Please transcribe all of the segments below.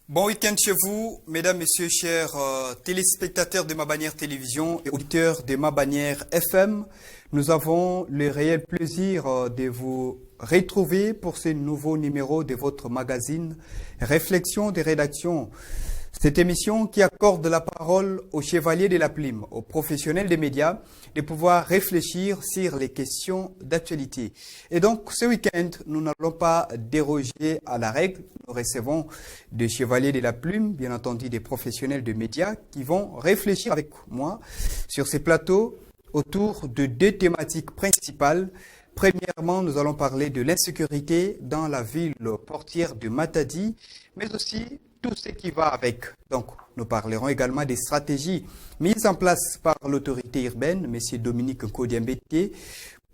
Bon week-end chez vous, mesdames, messieurs, chers téléspectateurs de Ma Bannière Télévision et auditeurs de Ma Bannière FM. Nous avons le réel plaisir de vous retrouver pour ce nouveau numéro de votre magazine Réflexion des rédactions. Cette émission qui accorde la parole aux chevaliers de la plume, aux professionnels des médias, de pouvoir réfléchir sur les questions d'actualité. Et donc, ce week-end, nous n'allons pas déroger à la règle. Nous recevons des chevaliers de la plume, bien entendu des professionnels de médias, qui vont réfléchir avec moi sur ces plateaux autour de deux thématiques principales. Premièrement, nous allons parler de l'insécurité dans la ville portière de Matadi, mais aussi tout ce qui va avec. Donc, nous parlerons également des stratégies mises en place par l'autorité urbaine, M. Dominique Nkodiambete,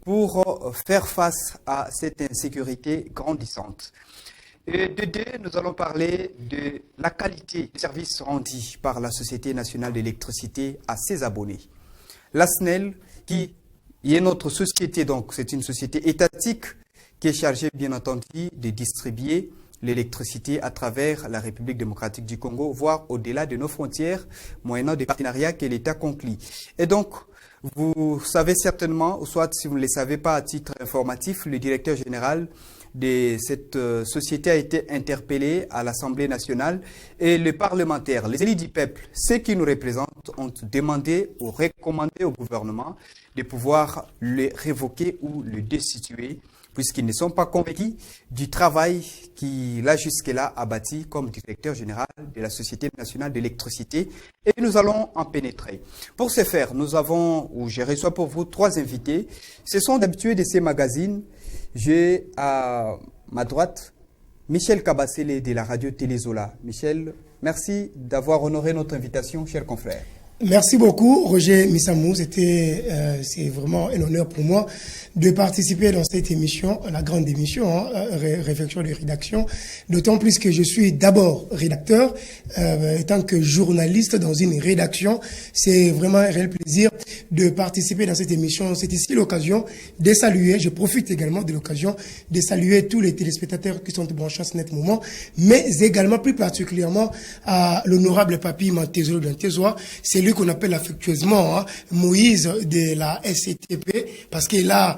pour faire face à cette insécurité grandissante. Et de deux, nous allons parler de la qualité des services rendus par la Société nationale d'électricité à ses abonnés. La SNEL, qui est notre société, donc c'est une société étatique qui est chargée, bien entendu, de distribuer l'électricité à travers la République démocratique du Congo, voire au-delà de nos frontières, moyennant des partenariats que l'État conclut. Et donc, vous savez certainement, ou soit si vous ne le savez pas à titre informatif, le directeur général de cette société a été interpellé à l'Assemblée nationale et les parlementaires, les élus du peuple, ceux qui nous représentent, ont demandé ou recommandé au gouvernement de pouvoir le révoquer ou le destituer, puisqu'ils ne sont pas convaincus du travail qu'il a jusque-là abattu comme directeur général de la Société nationale d'électricité. Et nous allons en pénétrer. Pour ce faire, nous avons, ou je reçois pour vous, trois invités. Ce sont d'habitués de ces magazines. J'ai à ma droite Michel Kabasele de la radio Télézola. Michel, merci d'avoir honoré notre invitation, cher confrère. Merci beaucoup, Roger Missamou. C'est vraiment un honneur pour moi de participer dans cette émission, la grande émission, Réflexion de rédaction. D'autant plus que je suis d'abord rédacteur, étant que journaliste dans une rédaction. C'est vraiment un réel plaisir de participer dans cette émission. C'est ici l'occasion de saluer, je profite également de l'occasion de saluer tous les téléspectateurs qui sont branchés à ce net moment, mais également plus particulièrement à l'honorable Papi Mantezolo Dantezoa. C'est lui qu'on appelle affectueusement Moïse de la SCTP, parce qu'il a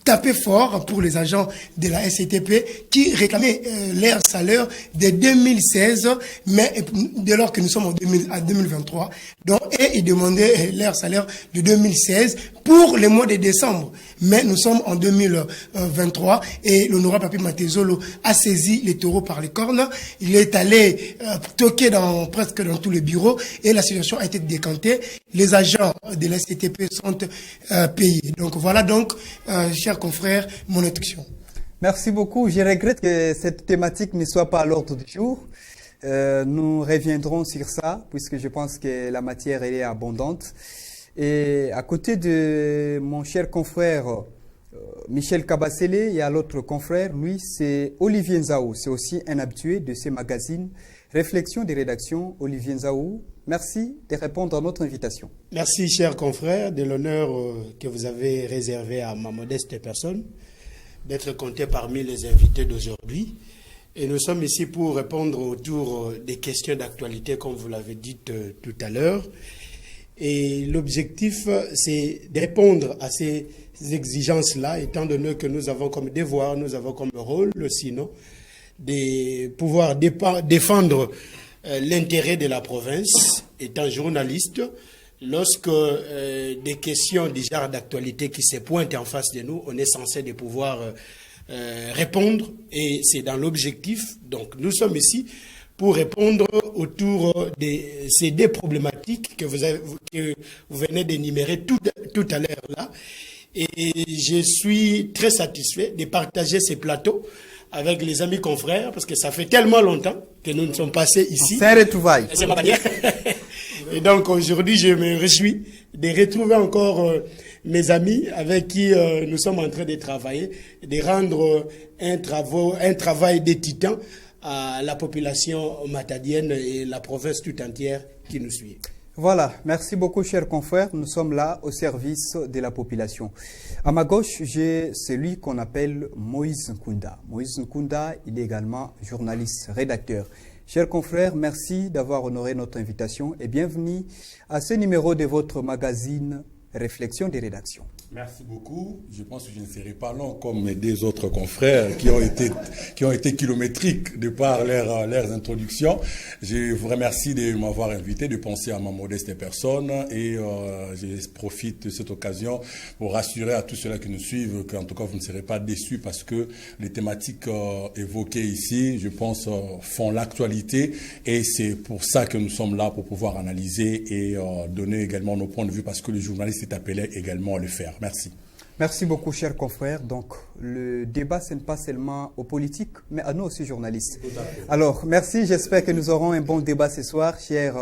tapé fort pour les agents de la SCTP qui réclamaient leur salaire de 2016, mais dès lors que nous sommes en 2023, donc, et ils demandaient leur salaire de 2016 pour le mois de décembre. Mais nous sommes en 2023 et l'honorable Papi Matezolo a saisi les taureaux par les cornes. Il est allé toquer presque dans tous les bureaux et la situation a été décantée. Les agents de la SCTP sont payés. Donc voilà donc, chers confrères, mon introduction. Merci beaucoup. Je regrette que cette thématique ne soit pas à l'ordre du jour. Nous reviendrons sur ça puisque je pense que la matière elle est abondante. Et à côté de mon cher confrère Michel Kabasele, il y a l'autre confrère, lui c'est Olivier Nzaou. C'est aussi un habitué de ces magazines. Réflexion des rédactions, Olivier Nzaou. Merci de répondre à notre invitation. Merci, cher confrère, de l'honneur que vous avez réservé à ma modeste personne d'être compté parmi les invités d'aujourd'hui. Et nous sommes ici pour répondre autour des questions d'actualité, comme vous l'avez dit tout à l'heure. Et l'objectif, c'est de répondre à ces exigences-là, étant donné que nous avons comme devoir, nous avons comme rôle, sinon, de pouvoir défendre l'intérêt de la province, étant journaliste, lorsque des questions du genre d'actualité qui se pointent en face de nous, on est censé de pouvoir répondre, et c'est dans l'objectif. Donc nous sommes ici pour répondre autour de ces deux problématiques que vous venez d'énumérer tout à l'heure là. Et je suis très satisfait de partager ces plateaux avec les amis confrères, parce que ça fait tellement longtemps que nous nous sommes passés ici. C'est un retrouvaille. C'est ma manière. Et donc aujourd'hui, je me réjouis de retrouver encore mes amis avec qui nous sommes en train de travailler, de rendre un travail de titan à la population matadienne et la province tout entière qui nous suit. Voilà, merci beaucoup chers confrères, nous sommes là au service de la population. À ma gauche, j'ai celui qu'on appelle Moïse Nkunda. Moïse Nkunda, il est également journaliste, rédacteur. Chers confrères, merci d'avoir honoré notre invitation et bienvenue à ce numéro de votre magazine Réflexion des rédactions. Merci beaucoup. Je pense que je ne serai pas long comme mes deux autres confrères qui ont été kilométriques de par leurs introductions. Je vous remercie de m'avoir invité, de penser à ma modeste personne et je profite de cette occasion pour rassurer à tous ceux-là qui nous suivent qu'en tout cas vous ne serez pas déçus parce que les thématiques évoquées ici, je pense, font l'actualité et c'est pour ça que nous sommes là pour pouvoir analyser et donner également nos points de vue parce que le journaliste est appelé également à le faire. Merci. Merci beaucoup, chers confrères. Donc, le débat, ce n'est pas seulement aux politiques, mais à nous aussi, journalistes. Alors, merci. J'espère que nous aurons un bon débat ce soir, chers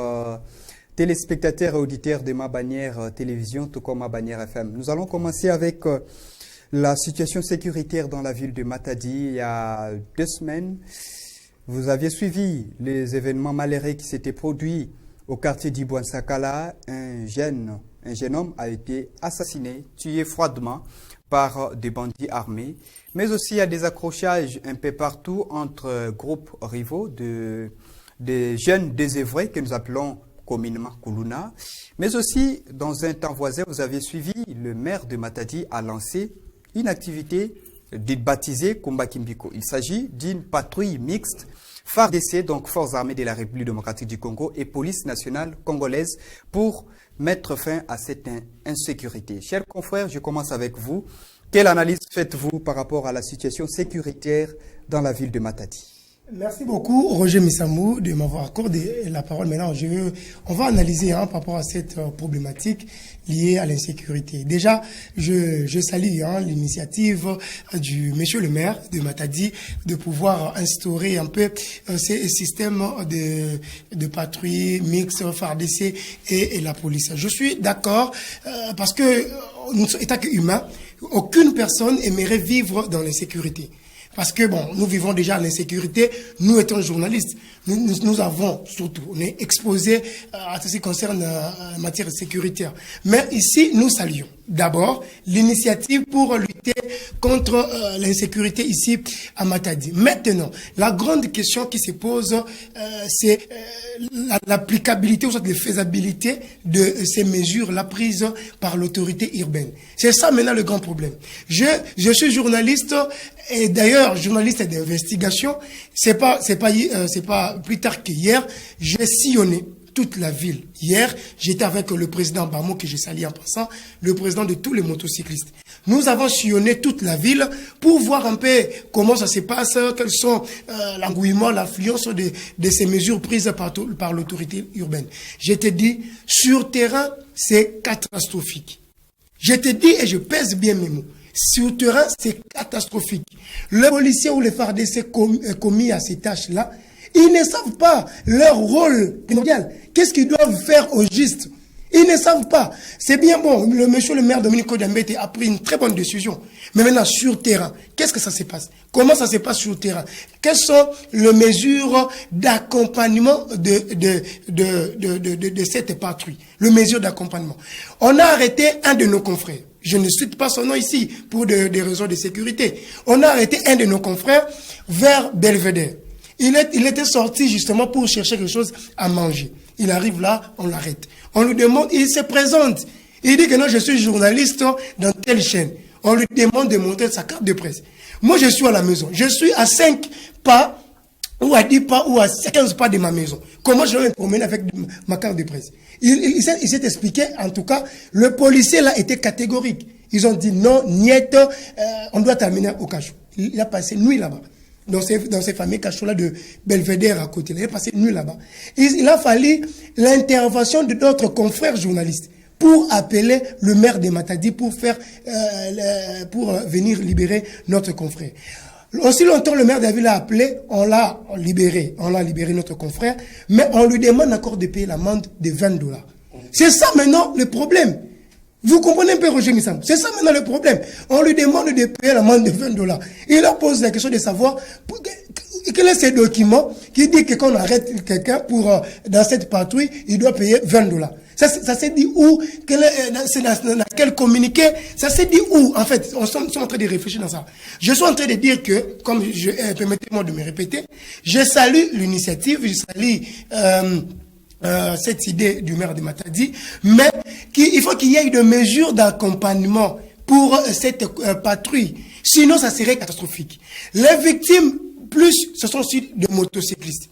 téléspectateurs et auditeurs de ma bannière télévision, tout comme ma bannière FM. Nous allons commencer avec la situation sécuritaire dans la ville de Matadi. Il y a 2 semaines, vous aviez suivi les événements malheureux qui s'étaient produits au quartier d'Ibouansakala. Un jeune homme a été assassiné, tué froidement par des bandits armés. Mais aussi, il y a des accrochages un peu partout entre groupes rivaux de jeunes désœuvrés que nous appelons communément Koulouna. Mais aussi, dans un temps voisin, vous avez suivi, le maire de Matadi a lancé une activité baptisée Kumba Kimbiko. Il s'agit d'une patrouille mixte FARDC, donc Forces armées de la République démocratique du Congo et Police nationale congolaise pour mettre fin à cette insécurité. Chers confrères, je commence avec vous. Quelle analyse faites-vous par rapport à la situation sécuritaire dans la ville de Matadi? Merci beaucoup, Roger Missamou, de m'avoir accordé la parole. Maintenant, on va analyser par rapport à cette problématique liée à l'insécurité. Déjà, je salue l'initiative du monsieur le maire de Matadi de pouvoir instaurer un peu ces systèmes de patrouille mixte, FARDC et la police. Je suis d'accord parce que, étant qu'humain, aucune personne aimerait vivre dans l'insécurité. Parce que, nous vivons déjà l'insécurité, nous étant journalistes, nous avons surtout, on est exposés à tout ce qui concerne la matière sécuritaire. Mais ici, nous saluons d'abord l'initiative pour lutter contre l'insécurité ici à Matadi. Maintenant, la grande question qui se pose, c'est l'applicabilité ou soit la faisabilité de ces mesures-là prises par l'autorité urbaine. C'est ça maintenant le grand problème. Je suis journaliste et d'ailleurs journaliste d'investigation. C'est pas plus tard qu'hier, j'ai sillonné toute la ville. Hier, j'étais avec le président Bamo, que je salue en passant, le président de tous les motocyclistes. Nous avons sillonné toute la ville pour voir un peu comment ça se passe, quels sont l'engouement, l'affluence de ces mesures prises par l'autorité urbaine. Je te dis, sur terrain, c'est catastrophique. Je te dis, et je pèse bien mes mots, sur terrain, c'est catastrophique. Les policiers ou les FARDC commis à ces tâches-là, ils ne savent pas leur rôle primordial. Qu'est-ce qu'ils doivent faire au juste? Ils ne savent pas. C'est bien bon, le monsieur le maire Dominique Kodambete a pris une très bonne décision. Mais maintenant, sur terrain, qu'est-ce que ça se passe? Comment ça se passe sur terrain? Quelles sont les mesures d'accompagnement de cette patrouille? Les mesures d'accompagnement. On a arrêté un de nos confrères. Je ne cite pas son nom ici pour des raisons de sécurité. On a arrêté un de nos confrères vers Belvedere. Il était sorti justement pour chercher quelque chose à manger. Il arrive là, on l'arrête. On lui demande, il se présente. Il dit que non, je suis journaliste dans telle chaîne. On lui demande de montrer sa carte de presse. Moi, je suis à la maison. Je suis à 5 pas, ou à 10 pas, ou à 15 pas de ma maison. Comment je vais me promener avec ma carte de presse? Il s'est expliqué, en tout cas, le policier là était catégorique. Ils ont dit non, niet, on doit terminer au cachot. Il a passé nuit là-bas. Dans ces fameux cachots-là de Belvedere à côté. Il est passé nuit là-bas. Il a fallu l'intervention de notre confrère journaliste pour appeler le maire de Matadi pour venir libérer notre confrère. Aussi longtemps le maire de la ville a appelé, on l'a libéré notre confrère, mais on lui demande encore de payer l'amende de $20. C'est ça maintenant le problème. Vous comprenez un peu, Roger Missam? C'est ça maintenant le problème. On lui demande de payer l'amende de $20. Il leur pose la question de savoir quel est ce document qui dit que quand on arrête quelqu'un pour dans cette patrouille, il doit payer $20? Ça s'est dit où? C'est dans quel communiqué? Ça s'est dit où? En fait, on sommes en train de réfléchir dans ça. Je suis en train de dire que, comme permettez-moi de me répéter, je salue l'initiative, je salue cette idée du maire de Matadi, mais il faut qu'il y ait des mesures d'accompagnement pour cette patrouille. Sinon, ça serait catastrophique. Les victimes, plus, ce sont aussi des motocyclistes.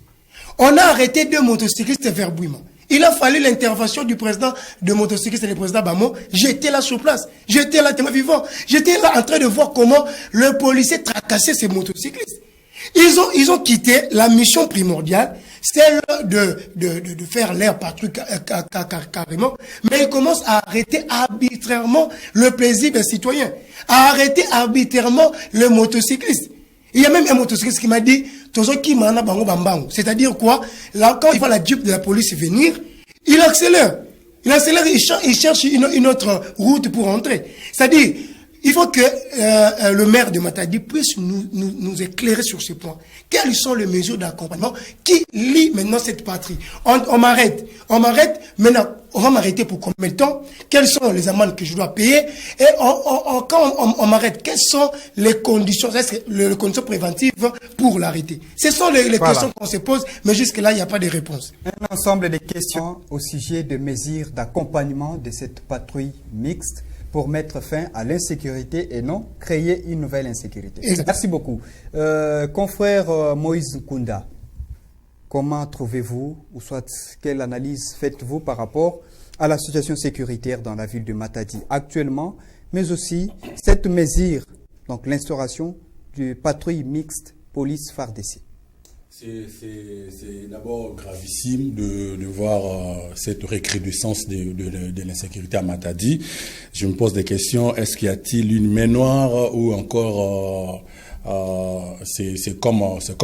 On a arrêté 2 motocyclistes vers Bouima. Il a fallu l'intervention du président de motocyclistes et le président Bamo. J'étais là sur place. J'étais là, témoin vivant. J'étais là en train de voir comment le policier tracassait ces motocyclistes. Ils ont quitté la mission primordiale, celle de faire l'air patrouille carrément, mais ils commencent à arrêter arbitrairement le plaisir des citoyens, à arrêter arbitrairement le motocycliste. Il y a même un motocycliste qui m'a dit, c'est-à-dire quoi? Là, quand il voit la Jeep de la police venir, il accélère. Il cherche une autre route pour entrer. C'est-à-dire, il faut que le maire de Matadi puisse nous éclairer sur ce point. Quelles sont les mesures d'accompagnement qui lient maintenant cette patrie? On m'arrête. Maintenant, on va m'arrêter pour combien de temps? Quelles sont les amendes que je dois payer? Et quand on m'arrête, quelles sont les conditions, les conditions préventives pour l'arrêter? Ce sont les questions qu'on se pose, mais jusque-là, il n'y a pas de réponse. Un ensemble de questions au sujet des mesures d'accompagnement de cette patrouille mixte pour mettre fin à l'insécurité et non créer une nouvelle insécurité. Exactement. Merci beaucoup. Confrère Moïse Kunda, comment trouvez-vous, ou soit quelle analyse faites-vous par rapport à la situation sécuritaire dans la ville de Matadi actuellement, mais aussi cette mesure, donc l'instauration du patrouille mixte police-FARDC? C'est d'abord gravissime de voir cette recrudescence de l'insécurité à Matadi. Je me pose des questions. Est-ce qu'il y a-t-il une main noire ou encore c'est comme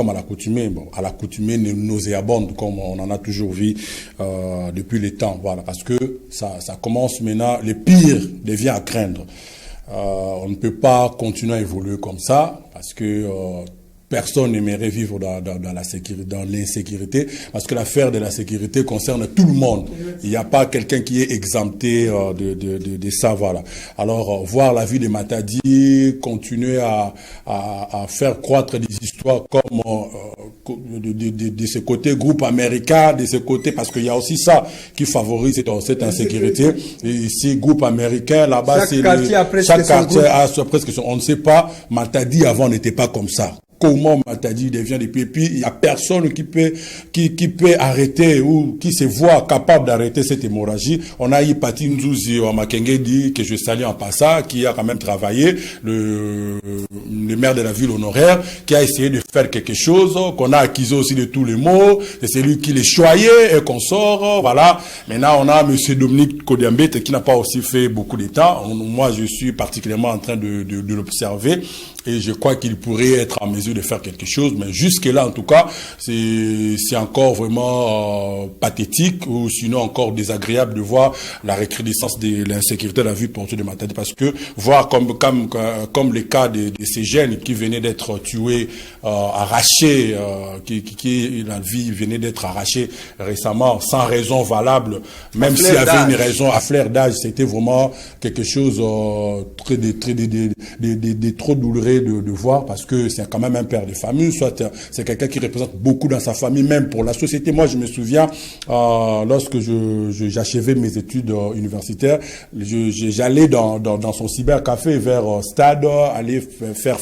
à l'accoutumée. Bon, à l'accoutumée nauséabonde comme on en a toujours vu depuis les temps. Voilà, parce que ça commence maintenant. Le pire devient à craindre. On ne peut pas continuer à évoluer comme ça parce que personne n'aimerait vivre dans l'insécurité, parce que l'affaire de la sécurité concerne tout le monde. Il n'y a pas quelqu'un qui est exempté de ça, voilà. Alors, voir la vie de Matadi, continuer à faire croître des histoires comme de ce côté groupe américain, de ce côté, parce qu'il y a aussi ça qui favorise cette insécurité. Et ici, groupe américain, là-bas, c'est chaque quartier a presque son. On ne sait pas, Matadi avant n'était pas comme ça. Comment Matadi devient des pépis, il n'y a personne qui peut arrêter ou qui se voit capable d'arrêter cette hémorragie. On a Ipati Nzouzi Makengedi, que je salue en passant, qui a quand même travaillé, le maire de la ville honoraire, qui a essayé de faire quelque chose, qu'on a accusé aussi de tous les maux, c'est celui qui les choyait et qu'on sort, voilà. Maintenant, on a monsieur Dominique Kodiambete qui n'a pas aussi fait beaucoup de temps. Moi, je suis particulièrement en train de l'observer. Et je crois qu'il pourrait être en mesure de faire quelque chose, mais jusque-là, en tout cas, c'est encore vraiment pathétique, ou sinon encore désagréable de voir la recrudescence de l'insécurité de la ville portée de Matadi, parce que voir comme le cas de ces jeunes qui venaient d'être tués, arrachés, qui la vie venait d'être arrachée récemment, sans raison valable, même s'il y avait une raison à flair d'âge, c'était vraiment quelque chose trop douloureux de voir, parce que c'est quand même un père de famille, soit c'est quelqu'un qui représente beaucoup dans sa famille, même pour la société. Moi, je me souviens, lorsque j'achevais mes études universitaires, j'allais dans son cybercafé vers Stade, aller faire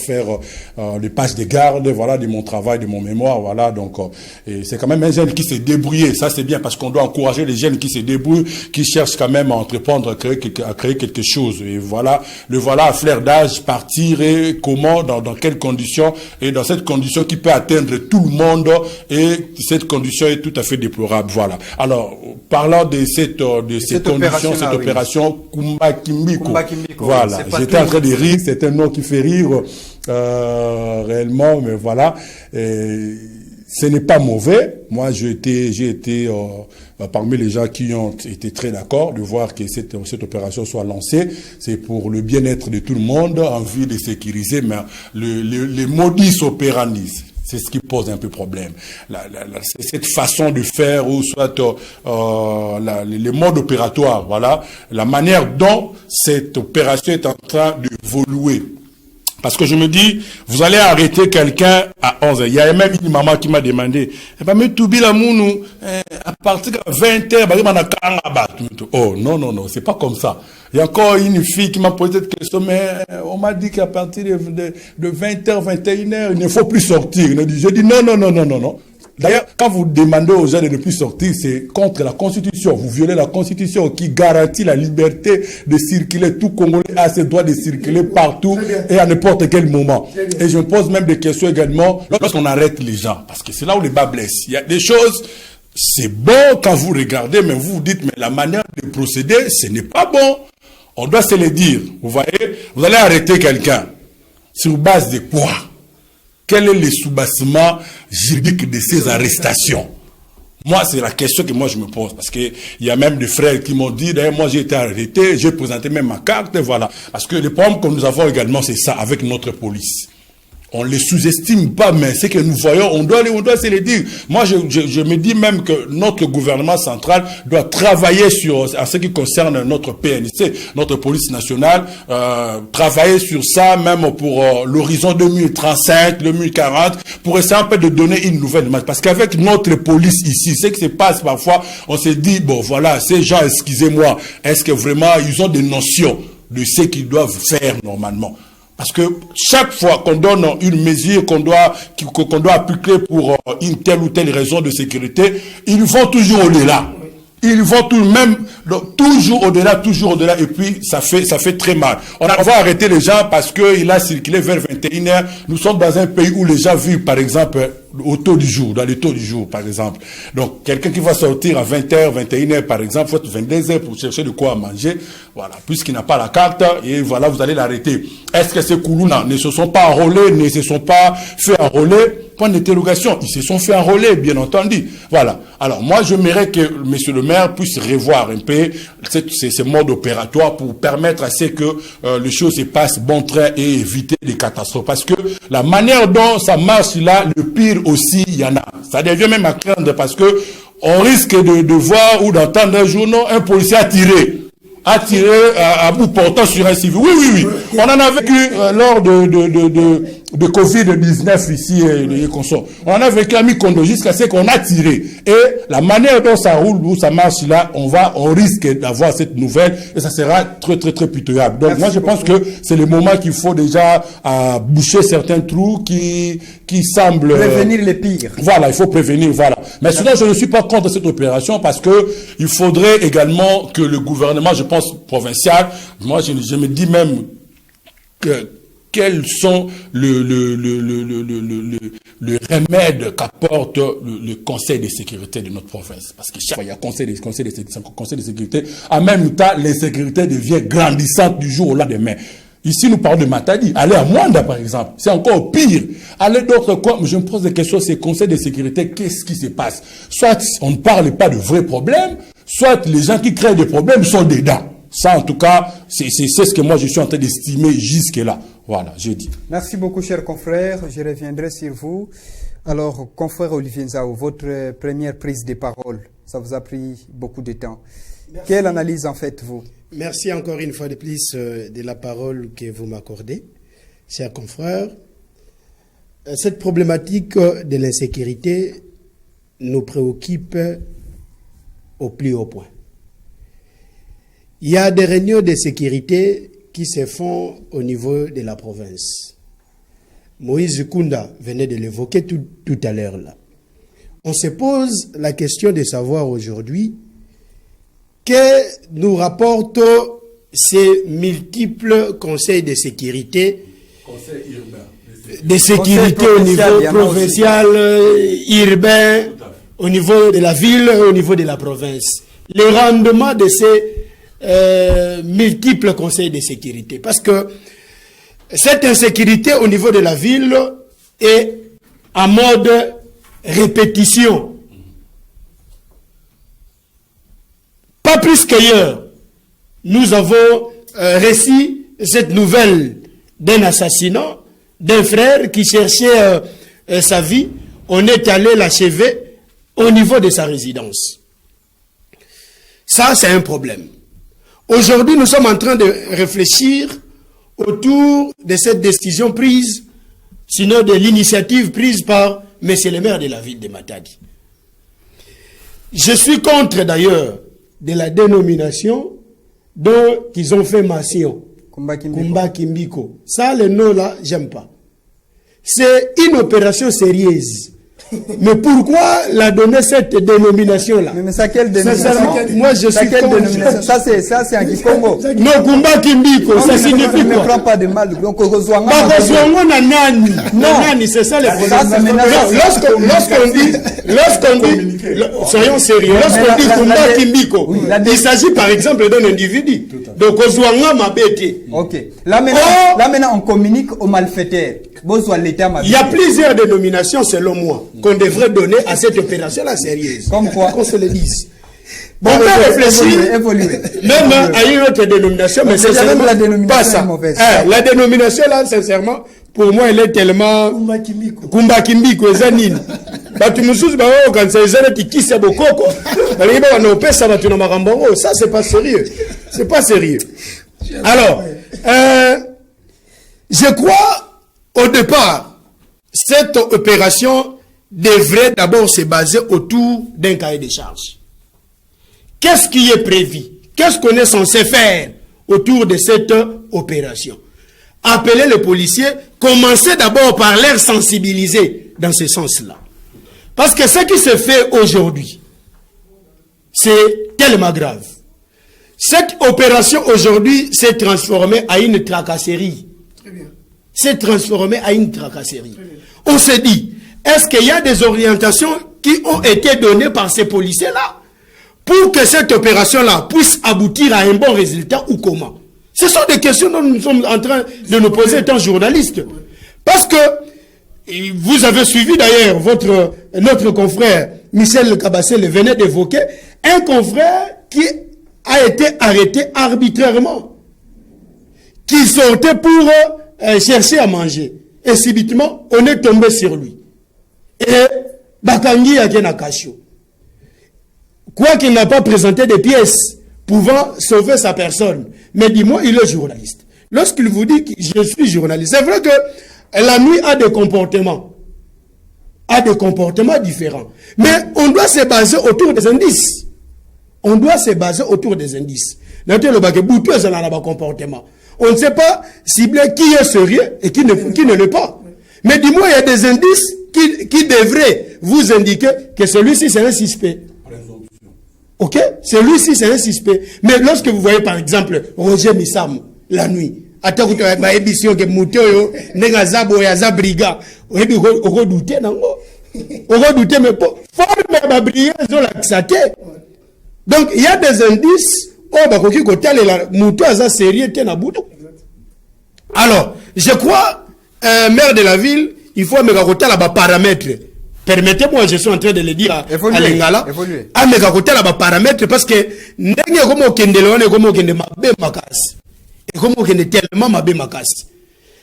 les pages de garde, voilà, de mon travail, de mon mémoire, voilà. Donc, et c'est quand même un jeune qui s'est débrouillé. Ça, c'est bien, parce qu'on doit encourager les jeunes qui se débrouillent, qui cherchent quand même à entreprendre, à créer quelque chose. Et voilà, à flair d'âge, partir et dans quelles conditions, et dans cette condition qui peut atteindre tout le monde, et cette condition est tout à fait déplorable. Voilà. Alors, parlant de cette condition, cette opération Kumba Kimbiko. Voilà. J'étais en train de rire, c'est un nom qui fait rire, réellement, mais voilà. Ce n'est pas mauvais. Moi, j'ai été parmi les gens qui ont été très d'accord de voir que cette opération soit lancée. C'est pour le bien-être de tout le monde, envie de sécuriser, mais les modus operandi, C'est ce qui pose un peu problème. Cette façon de faire, ou soit les modes opératoires, voilà, la manière dont cette opération est en train d'évoluer. Parce que je me dis, vous allez arrêter quelqu'un à 11h. Il y a même une maman qui m'a demandé, mais Toubi la mounou, à partir de 20h, oh, non, c'est pas comme ça. Il y a encore une fille qui m'a posé cette question, mais on m'a dit qu'à partir de 20h, 21h, il ne faut plus sortir. Je dis non. D'ailleurs, quand vous demandez aux gens de ne plus sortir, c'est contre la Constitution. Vous violez la Constitution qui garantit la liberté de circuler. Tout Congolais a ce droit de circuler partout et à n'importe quel moment. Et je me pose même des questions également lorsqu'on arrête les gens. Parce que c'est là où les bas blessent. Il y a des choses, c'est bon quand vous regardez, mais vous vous dites, mais la manière de procéder, ce n'est pas bon. On doit se le dire. Vous voyez, vous allez arrêter quelqu'un. Sur base de quoi? Quel est le sous-bassement juridique de ces arrestations? Moi, c'est la question que moi je me pose. Parce qu'il y a même des frères qui m'ont dit, d'ailleurs, moi j'ai été arrêté, j'ai présenté même ma carte, et voilà. Parce que le problème que nous avons également, c'est ça, avec notre police. On ne les sous-estime pas, mais c'est que nous voyons, on doit se le dire. Moi, je me dis même que notre gouvernement central doit travailler en ce qui concerne notre PNC, notre police nationale, travailler sur ça, même pour l'horizon 2035, 2040, pour essayer un peu de donner une nouvelle image. Parce qu'avec notre police ici, ce qui se passe parfois, on se dit, bon, voilà, ces gens, excusez-moi, est-ce que vraiment ils ont des notions de ce qu'ils doivent faire normalement? Parce que chaque fois qu'on donne une mesure qu'on doit appliquer pour une telle ou telle raison de sécurité, ils vont toujours au-delà. Ils vont toujours au-delà, et puis ça fait très mal. On va arrêter les gens parce qu'il a circulé vers 21h. Nous sommes dans un pays où les gens vivent, par exemple, au taux du jour, dans le taux du jour, par exemple. Donc, quelqu'un qui va sortir à 20h, 21h, par exemple, faut 22h pour chercher de quoi manger, voilà, puisqu'il n'a pas la carte, et voilà, vous allez l'arrêter. Est-ce que ces Koulouna ne se sont pas enrôlés, ne se sont pas fait enrôler? Point d'interrogation. Ils se sont fait enrôler, bien entendu. Voilà. Alors, moi, j'aimerais que monsieur le maire puisse revoir un peu ces modes opératoires pour permettre à ce que les choses se passent bon train et éviter des catastrophes. Parce que la manière dont ça marche là, le pire aussi, il y en a. Ça devient même à craindre parce que on risque de voir ou d'entendre un jour, non, un policier a tiré à bout portant sur un civil. Oui. On en a vécu lors de Covid-19 ici et consorts. On en a vécu à mi-condo jusqu'à ce qu'on a tiré. Et la manière dont ça roule, où ça marche là, on risque d'avoir cette nouvelle et ça sera très pitoyable. Donc moi je pense que c'est le moment qu'il faut déjà boucher certains trous qui semblent... Prévenir les pires. Voilà, il faut prévenir, voilà. Mais sinon je ne suis pas contre cette opération parce que il faudrait également que le gouvernement, je pense, provincial, moi je me dis même que quels sont le remède qu'apporte le Conseil de sécurité de notre province. Parce que chaque fois, il y a Conseil de sécurité. En même temps, l'insécurité devient grandissante du jour au lendemain. Ici, nous parlons de Matadi. Allez à Mwanda, par exemple. C'est encore pire. Allez d'autres coins. Je me pose des questions. Ces conseils de sécurité, qu'est-ce qui se passe? Soit on ne parle pas de vrais problèmes, soit les gens qui créent des problèmes sont dedans. Ça, en tout cas, c'est ce que moi, je suis en train d'estimer jusque-là. Voilà, je dis. Merci beaucoup, chers confrères. Je reviendrai sur vous. Alors, confrère Olivier Nzao, votre première prise de parole, ça vous a pris beaucoup de temps. Merci. Quelle analyse en faites-vous? Merci encore une fois de plus de la parole que vous m'accordez, chers confrères. Cette problématique de l'insécurité nous préoccupe au plus haut point. Il y a des réunions de sécurité qui se font au niveau de la province. Moïse Kunda venait de l'évoquer tout à l'heure là. On se pose la question de savoir aujourd'hui que nous rapportent ces multiples conseils de sécurité, de sécurité au niveau provincial, urbain, au niveau de la ville, au niveau de la province. Le rendement de ces multiples conseils de sécurité. Parce que cette insécurité au niveau de la ville est en mode répétition. Pas plus qu'ailleurs. Nous avons réussi cette nouvelle d'un assassinat d'un frère qui cherchait sa vie, on est allé l'achever au niveau de sa résidence. Ça, c'est un problème. Aujourd'hui, nous sommes en train de réfléchir autour de cette décision prise, sinon de l'initiative prise par M. le maire de la ville de Matadi. Je suis contre d'ailleurs de la dénomination dont ils ont fait mention. Kumba Kimbiko. Ça, le nom là, j'aime pas. C'est une opération sérieuse. Mais pourquoi la donner cette dénomination-là? Mais ça, quelle dénomination? Moi, je suis contre. Ça, c'est en Kikongo. Non, Kumba Kimbiko, ça signifie quoi? Ne prends pas de mal. Donc, Non, c'est ça le problème. Lorsqu'on dit, soyons sérieux, lorsqu'on dit Kumba Kimbiko, il s'agit par exemple d'un individu. Donc, Ozwanga Mabete. Ok. Là maintenant, on communique aux malfaiteurs. Il y a plusieurs dénominations, selon moi, qu'on devrait donner à cette opération-là sérieuse. Comme quoi? Qu'on se le dise. Bon, on peut réfléchir même à une autre dénomination, mais c'est la dénomination pas ça. La dénomination là, sincèrement, pour moi, elle est tellement Kumba Kimbiko, Zanine. Ça, c'est pas sérieux. C'est pas sérieux. Alors, je crois, au départ, cette opération devrait d'abord se baser autour d'un cahier de charges. Qu'est-ce qui est prévu? Qu'est-ce qu'on est censé faire autour de cette opération? Appeler les policiers, commencer d'abord par les sensibiliser dans ce sens-là. Parce que ce qui se fait aujourd'hui, c'est tellement grave. Cette opération aujourd'hui s'est transformée à une tracasserie. S'est transformée à une tracasserie. On se dit, est-ce qu'il y a des orientations qui ont été données par ces policiers-là pour que cette opération-là puisse aboutir à un bon résultat ou comment? Ce sont des questions dont nous sommes en train de nous poser étant journalistes. Parce que vous avez suivi d'ailleurs notre confrère Michel Kabassel venait d'évoquer un confrère qui a été arrêté arbitrairement, qui sortait pour chercher à manger. Et subitement, on est tombé sur lui. Et Bakangi a gagné Kachou. Quoi qu'il n'a pas présenté des pièces pouvant sauver sa personne. Mais dis-moi, il est journaliste. Lorsqu'il vous dit que je suis journaliste, c'est vrai que la nuit a des comportements. A des comportements différents. Mais on doit se baser autour des indices. On doit se baser autour des indices. On ne sait pas cibler qui est sérieux et qui ne l'est pas. Mais dis-moi, il y a des indices qui devraient vous indiquer que celui-ci c'est un suspect. Ok? Celui-ci c'est un suspect. Mais lorsque vous voyez par exemple Roger Missam la nuit, donc il y a des indices. Alors, je crois, maire de la ville, il faut me paramètres. Permettez-moi, je suis en train de le dire à Lingala. À me paramètres parce que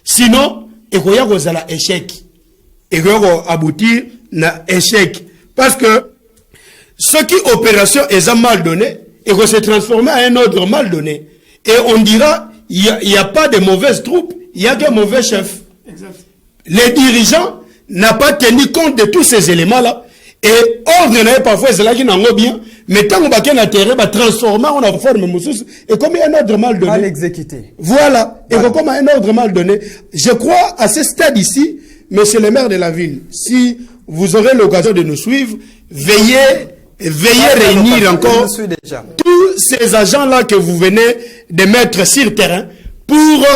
sinon, il y a échec. Il y a aboutir à échec. Parce que ce qui opération est mal donné, et que se transformer en un ordre mal donné. Et on dira, il n'y a pas de mauvaises troupes, il y a de mauvais chefs. Exact. Les dirigeants n'ont pas tenu compte de tous ces éléments-là. Et ordre n'est parfois c'est là qui n'en a bien, mais tant qu'on va transformer en forme moussous, et comme il y a un ordre mal donné. Mal exécuté. Voilà. Et comme un ordre mal donné. Je crois, à ce stade ici, monsieur le maire de la ville, si vous aurez l'occasion de nous suivre, veillez réunir encore tous ces agents-là que vous venez de mettre sur terrain pour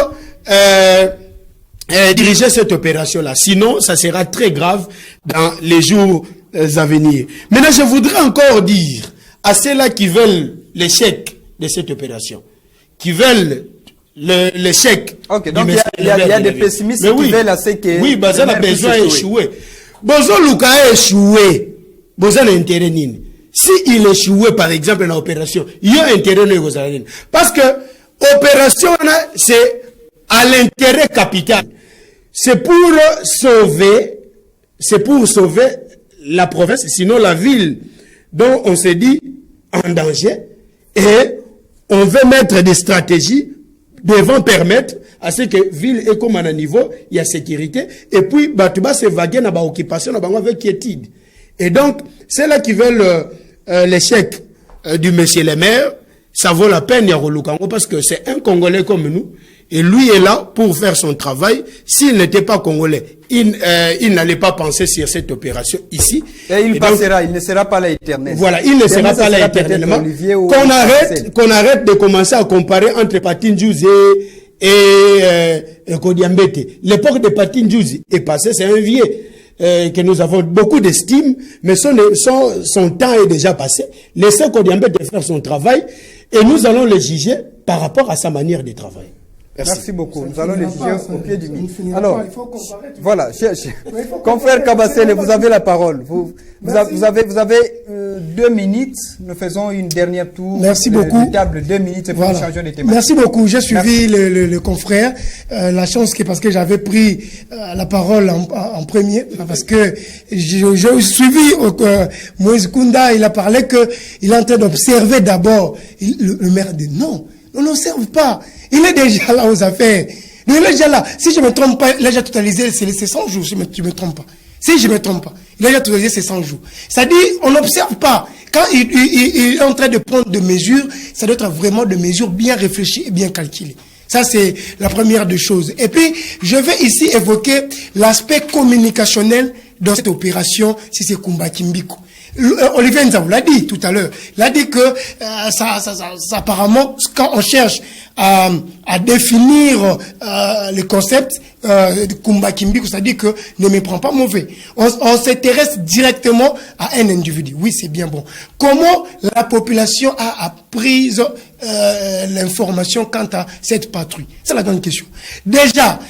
diriger cette opération-là. Sinon, ça sera très grave dans les jours à venir. Maintenant, je voudrais encore dire à ceux-là qui veulent l'échec de cette opération, qui veulent l'échec. Ok, donc il y a des pessimistes qui veulent assez que... Oui, Bazan a besoin d'échouer. Bozo Luka a échoué. Bozo n'a intérêt ni. Si il échouait, par exemple, dans l'opération, il y a intérêt de Gozalane. Parce que opération, c'est à l'intérêt capital. C'est pour sauver c'est pour sauver la province, sinon la ville dont on s'est dit en danger, et on veut mettre des stratégies devant permettre à ce que ville est comme à un niveau, il y a sécurité, et puis Batouba se vaguer dans l'occupation avec quiétude. Et donc, c'est là qui veulent l'échec du monsieur le maire, ça vaut la peine, Yarolukango, parce que c'est un Congolais comme nous, et lui est là pour faire son travail. S'il n'était pas Congolais, il n'allait pas penser sur cette opération ici. Et il passera, il ne sera pas là éternellement. Voilà, il ne sera pas là éternellement. Qu'on arrête de commencer à comparer entre Patin Djouzé et Kodiambete. L'époque de Patin Djouzé est passée, c'est un vieux. Que nous avons beaucoup d'estime, mais son temps est déjà passé. Laissez Kodiambete faire son travail et nous allons le juger par rapport à sa manière de travailler. Merci beaucoup. Nous allons les juger au pied du mur. Alors, voilà, confrère Kabassele, vous avez la parole. Vous avez 2 minutes. Nous faisons une dernière tour. Merci beaucoup. Table 2 minutes et puis nous changeons de thématique. Merci beaucoup. J'ai suivi le confrère. La chance que parce que j'avais pris la parole en premier, parce que j'ai suivi Moïse Kunda. Il a parlé que il est en train d'observer d'abord. Le maire dit non, on n'observe pas. Il est déjà là aux affaires. Il est déjà là. Si je ne me trompe pas, il a déjà totalisé c'est 100 jours, si je ne me trompe pas. Si je ne me trompe pas, il a déjà totalisé ses 100 jours. C'est-à-dire, on n'observe pas. Quand il est en train de prendre des mesures, ça doit être vraiment des mesures bien réfléchies et bien calculées. Ça, c'est la première des choses. Et puis, je vais ici évoquer l'aspect communicationnel dans cette opération, si c'est Kumba Kimbiko. Olivier Nzabou l'a dit tout à l'heure. Il a dit que ça apparemment, quand on cherche à définir le concept de Kumba Kimbiko, c'est-à-dire que ne me prends pas mauvais. On s'intéresse directement à un individu. Oui, c'est bien bon. Comment la population a appris l'information quant à cette patrouille? C'est la grande question. Déjà,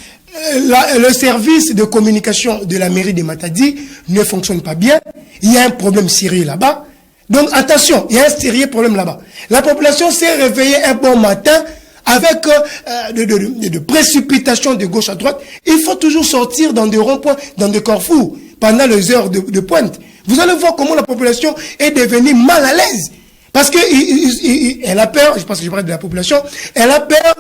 le service de communication de la mairie de Matadi ne fonctionne pas bien. Il y a un problème sérieux là-bas. Donc attention, il y a un sérieux problème là-bas. La population s'est réveillée un bon matin avec de précipitations de gauche à droite. Il faut toujours sortir dans des ronds-points, dans des carrefours, pendant les heures de pointe. Vous allez voir comment la population est devenue mal à l'aise. Parce qu'elle a peur, je pense que je parle de la population, elle a peur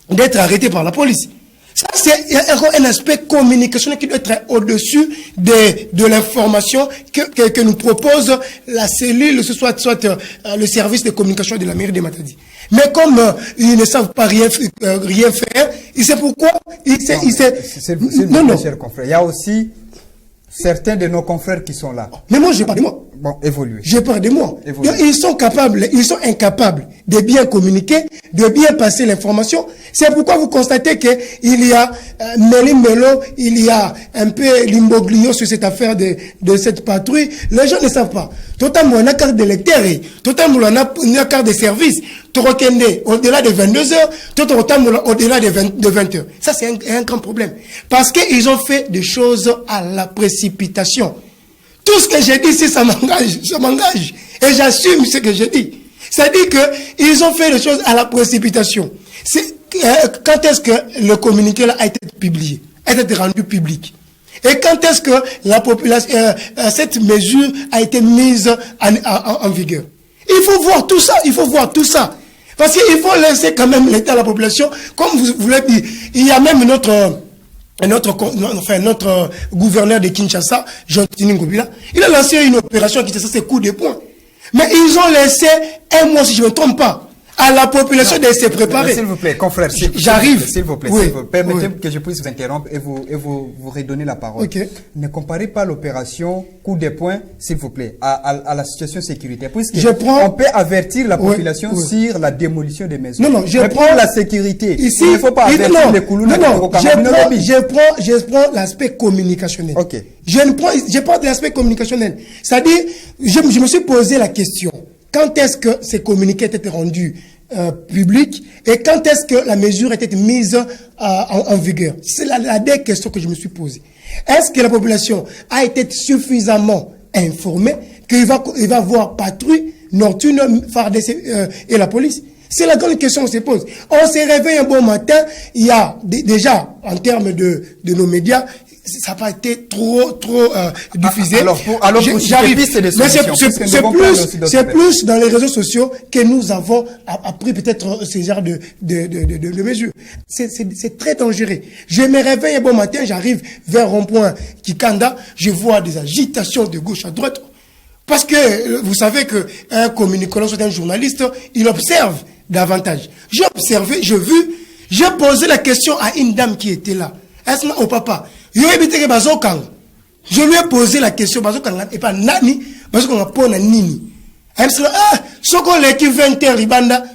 d'être arrêtée par la police. Ça, c'est un aspect communicationnel qui doit être au-dessus de l'information que nous propose la cellule, soit le service de communication de la mairie de Matadi. Mais comme ils ne savent pas rien faire, il sait pourquoi. Non, cher confrère. Il y a aussi certains de nos confrères qui sont là. Mais moi, j'ai pas de moi. Bon, évoluer. J'ai peur de moi. Ils sont incapables de bien communiquer, de bien passer l'information. C'est pourquoi vous constatez qu'il y a Méli-Mélo, il y a un peu l'imboglio sur cette affaire de cette patrouille. Les gens ne savent pas. Totalement, on a carte d'électeur, totalement, on a carte de service. Torokende, au-delà de 22 heures, totalement, au-delà de 20 heures. Ça, c'est un grand problème. Parce qu'ils ont fait des choses à la précipitation. Tout ce que j'ai dit ici, ça m'engage. Et j'assume ce que j'ai dit. C'est-à-dire qu'ils ont fait des choses à la précipitation. Quand est-ce que le communiqué là a été publié, a été rendu public? Et quand est-ce que la population, cette mesure a été mise en vigueur? Il faut voir tout ça, Parce qu'il faut laisser quand même l'état à la population. Comme vous l'avez dit, il y a même notre gouverneur de Kinshasa, Jean-Tini Ngobila, il a lancé une opération qui s'appelle coup de poing. Mais ils ont laissé un mois, si je ne me trompe pas, à la population de se préparer. S'il vous plaît, confrère, j'arrive. S'il vous plaît, oui. Permettez que je puisse vous interrompre et vous redonner la parole. Okay. Ne comparez pas l'opération coup de poing, s'il vous plaît, à la situation sécuritaire. Puisque on peut avertir la population sur la démolition des maisons. Non, je prends la sécurité. Ici, il ne faut pas avertir les coulous. Je prends l'aspect communicationnel. Okay. Je prends l'aspect communicationnel. C'est-à-dire, je me suis posé la question. Quand est-ce que ces communiqués étaient rendus publics et quand est-ce que la mesure était mise en vigueur? C'est la dernière question que je me suis posée. Est-ce que la population a été suffisamment informée qu'il va voir patrouille nocturne, FARDC et la police? C'est la grande question qu'on se pose. On se réveille un bon matin, il y a déjà, en termes de nos médias, ça n'a pas été trop diffusé. Alors j'arrive. Mais c'est plus dans les réseaux sociaux que nous avons appris peut-être ces genres de mesures. C'est très dangereux. Je me réveille un bon matin, j'arrive vers rond-point Kikanda, je vois des agitations de gauche à droite. Parce que vous savez que un communicant, soit un journaliste, il observe davantage. J'ai observé, j'ai vu, j'ai posé la question à une dame qui était là. Est-ce que au papa, je lui ai posé la question, et pas nani, parce qu'on a pas nini. Elle me dit, ce qu'on l'équipe 20h, ribanda,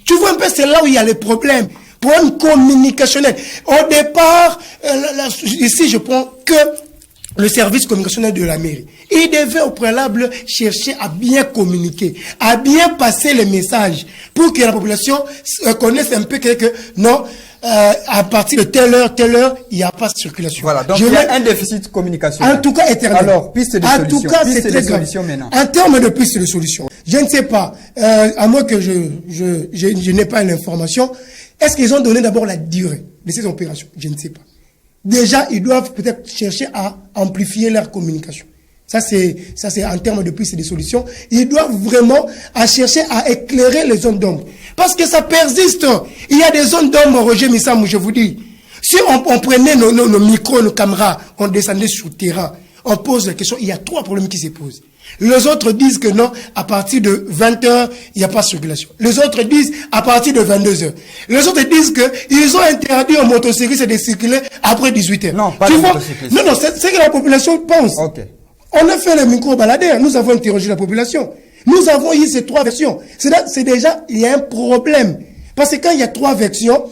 tu vois un peu, c'est là où il y a les problèmes. Pour une communicationnelle. Au départ, ici, je prends que le service communicationnel de la mairie. Il devait au préalable chercher à bien communiquer, à bien passer les messages pour que la population connaisse un peu que non, à partir de telle heure, il n'y a pas de circulation. Voilà, donc il y a un déficit de communication. En tout cas, éternel. Alors, piste de solution. En tout cas, c'est très grave. En termes de piste de solution, je ne sais pas, à moins que je n'ai pas l'information, est-ce qu'ils ont donné d'abord la durée de ces opérations? Je ne sais pas. Déjà, ils doivent peut-être chercher à amplifier leur communication. Ça, c'est en termes de piste de solutions. Ils doivent vraiment chercher à éclairer les zones d'ombre. Parce que ça persiste. Il y a des zones d'ombre, Roger Missamou, je vous dis. Si on prenait nos micros, nos caméras, on descendait sur le terrain, on pose la question, il y a 3 problèmes qui se posent. Les autres disent que non, à partir de 20h, il n'y a pas de circulation. Les autres disent à partir de 22h. Les autres disent que ils ont interdit aux motocyclistes de circuler après 18h. Non, pas les motocyclistes. Non, c'est que la population pense. Okay. On a fait les micro-baladeurs, nous avons interrogé la population. Nous avons eu ces 3 versions. C'est déjà, il y a un problème. Parce que quand il y a 3 versions,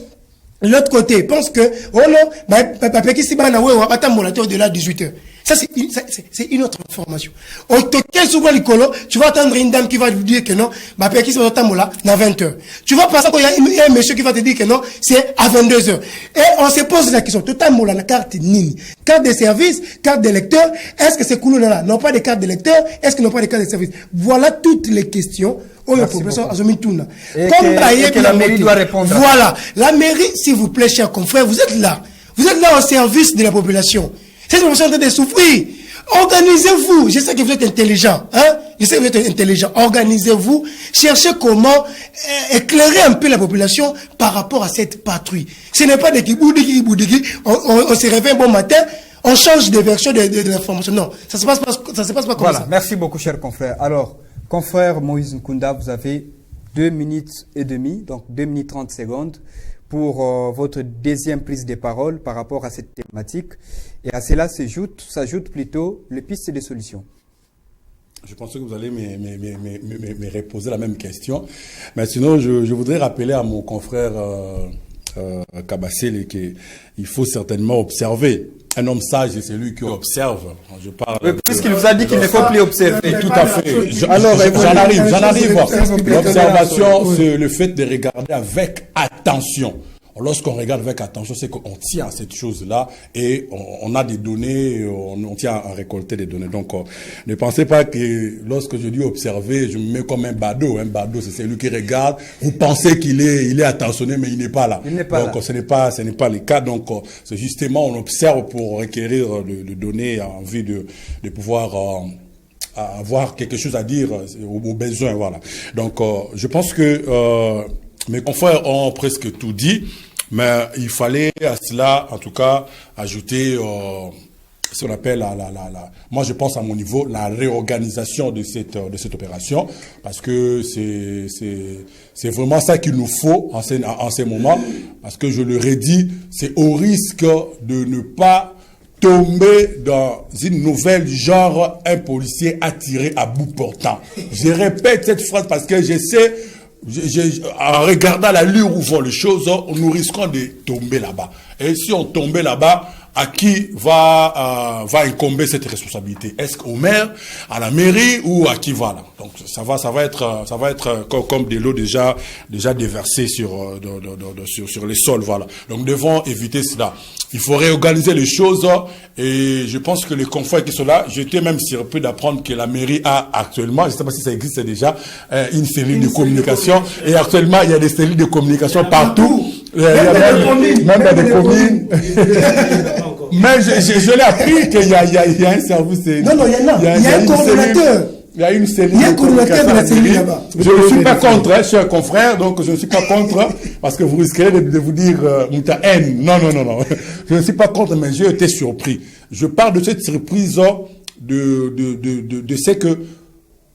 l'autre côté pense que, oh non, de 18h. Ça, c'est une autre information. Tu vas attendre une dame qui va te dire que non, à 20h. Tu vas passer quand il y a un monsieur qui va te dire que non, c'est à 22h. Et on se pose la question, totalement la carte nini. Carte de service, carte de lecteur, est-ce que c'est cool là? Non, pas de carte de lecteur, est-ce que non pas de carte de service? Voilà toutes les questions. Et que la mairie doit répondre. Voilà. La mairie, s'il vous plaît, chers confrères, vous êtes là. Vous êtes là au service de la population. Cette population est en train de souffrir. Organisez-vous. Je sais que vous êtes intelligent. Hein? Je sais que vous êtes intelligent. Organisez-vous. Cherchez comment éclairer un peu la population par rapport à cette patrouille. Ce n'est pas des kiboudiki. On se réveille un bon matin, on change de version de l'information. Non, ça se passe pas comme voilà. ça. Merci beaucoup, chers confrères. Alors, confrère Moïse Nkunda, vous avez 2 minutes et demie, donc 2 minutes 30 secondes pour votre deuxième prise de parole par rapport à cette thématique. Et à cela s'ajoute plutôt les pistes de solutions. Je pensais que vous allez me reposer la même question. Mais sinon, je voudrais rappeler à mon confrère Kabassé qu'il faut certainement observer. Un homme sage, c'est celui qui observe. Je parle. Puisqu'il vous a dit qu'il ne faut plus observer. Tout à fait. J'en arrive. L'observation, c'est le fait de regarder avec attention. Lorsqu'on regarde avec attention, c'est qu'on tient à cette chose-là et on a des données, on tient à récolter des données. Donc, ne pensez pas que lorsque je dis observer, je me mets comme un badaud. Un badaud, c'est celui qui regarde. Vous pensez qu'il est attentionné, mais il n'est pas là. Donc, ce n'est pas le cas. Donc, c'est justement, on observe pour requérir de données en vue de pouvoir avoir quelque chose à dire aux besoins. Voilà. Donc, je pense que mes confrères ont presque tout dit, mais il fallait à cela, en tout cas, ajouter ce qu'on appelle moi je pense à mon niveau, la réorganisation de cette opération, parce que c'est vraiment ça qu'il nous faut en ces moments, parce que je le redis, c'est au risque de ne pas tomber dans une nouvelle genre un policier attiré à bout portant. Je répète cette phrase parce que je sais, en regardant l'allure où vont les choses, nous risquons de tomber là-bas. Et si on tombait là-bas, à qui va incomber cette responsabilité? Est-ce qu'au maire, à la mairie ou à qui va là? Donc ça va être comme de l'eau déjà déversée sur les sols, voilà. Donc nous devons éviter cela. Il faut réorganiser les choses et je pense que les confrères qui sont là, j'étais même surpris d'apprendre que la mairie a actuellement, je ne sais pas si ça existe déjà, une cellule de communication et actuellement il y a des cellules de communication partout. Même dans des communes. Mais je l'ai appris qu'il y a un service. Non, il y en a. Il y a un coordonnateur. Il y a une cellule. Il y a un coordonnateur de la cellule là-bas. Je ne suis pas contre, hein, chers confrères, donc je ne suis pas contre, parce que vous risquez de vous dire Mouta haine. Non. Je ne suis pas contre, mais j'ai été surpris. Je parle de cette surprise de ce que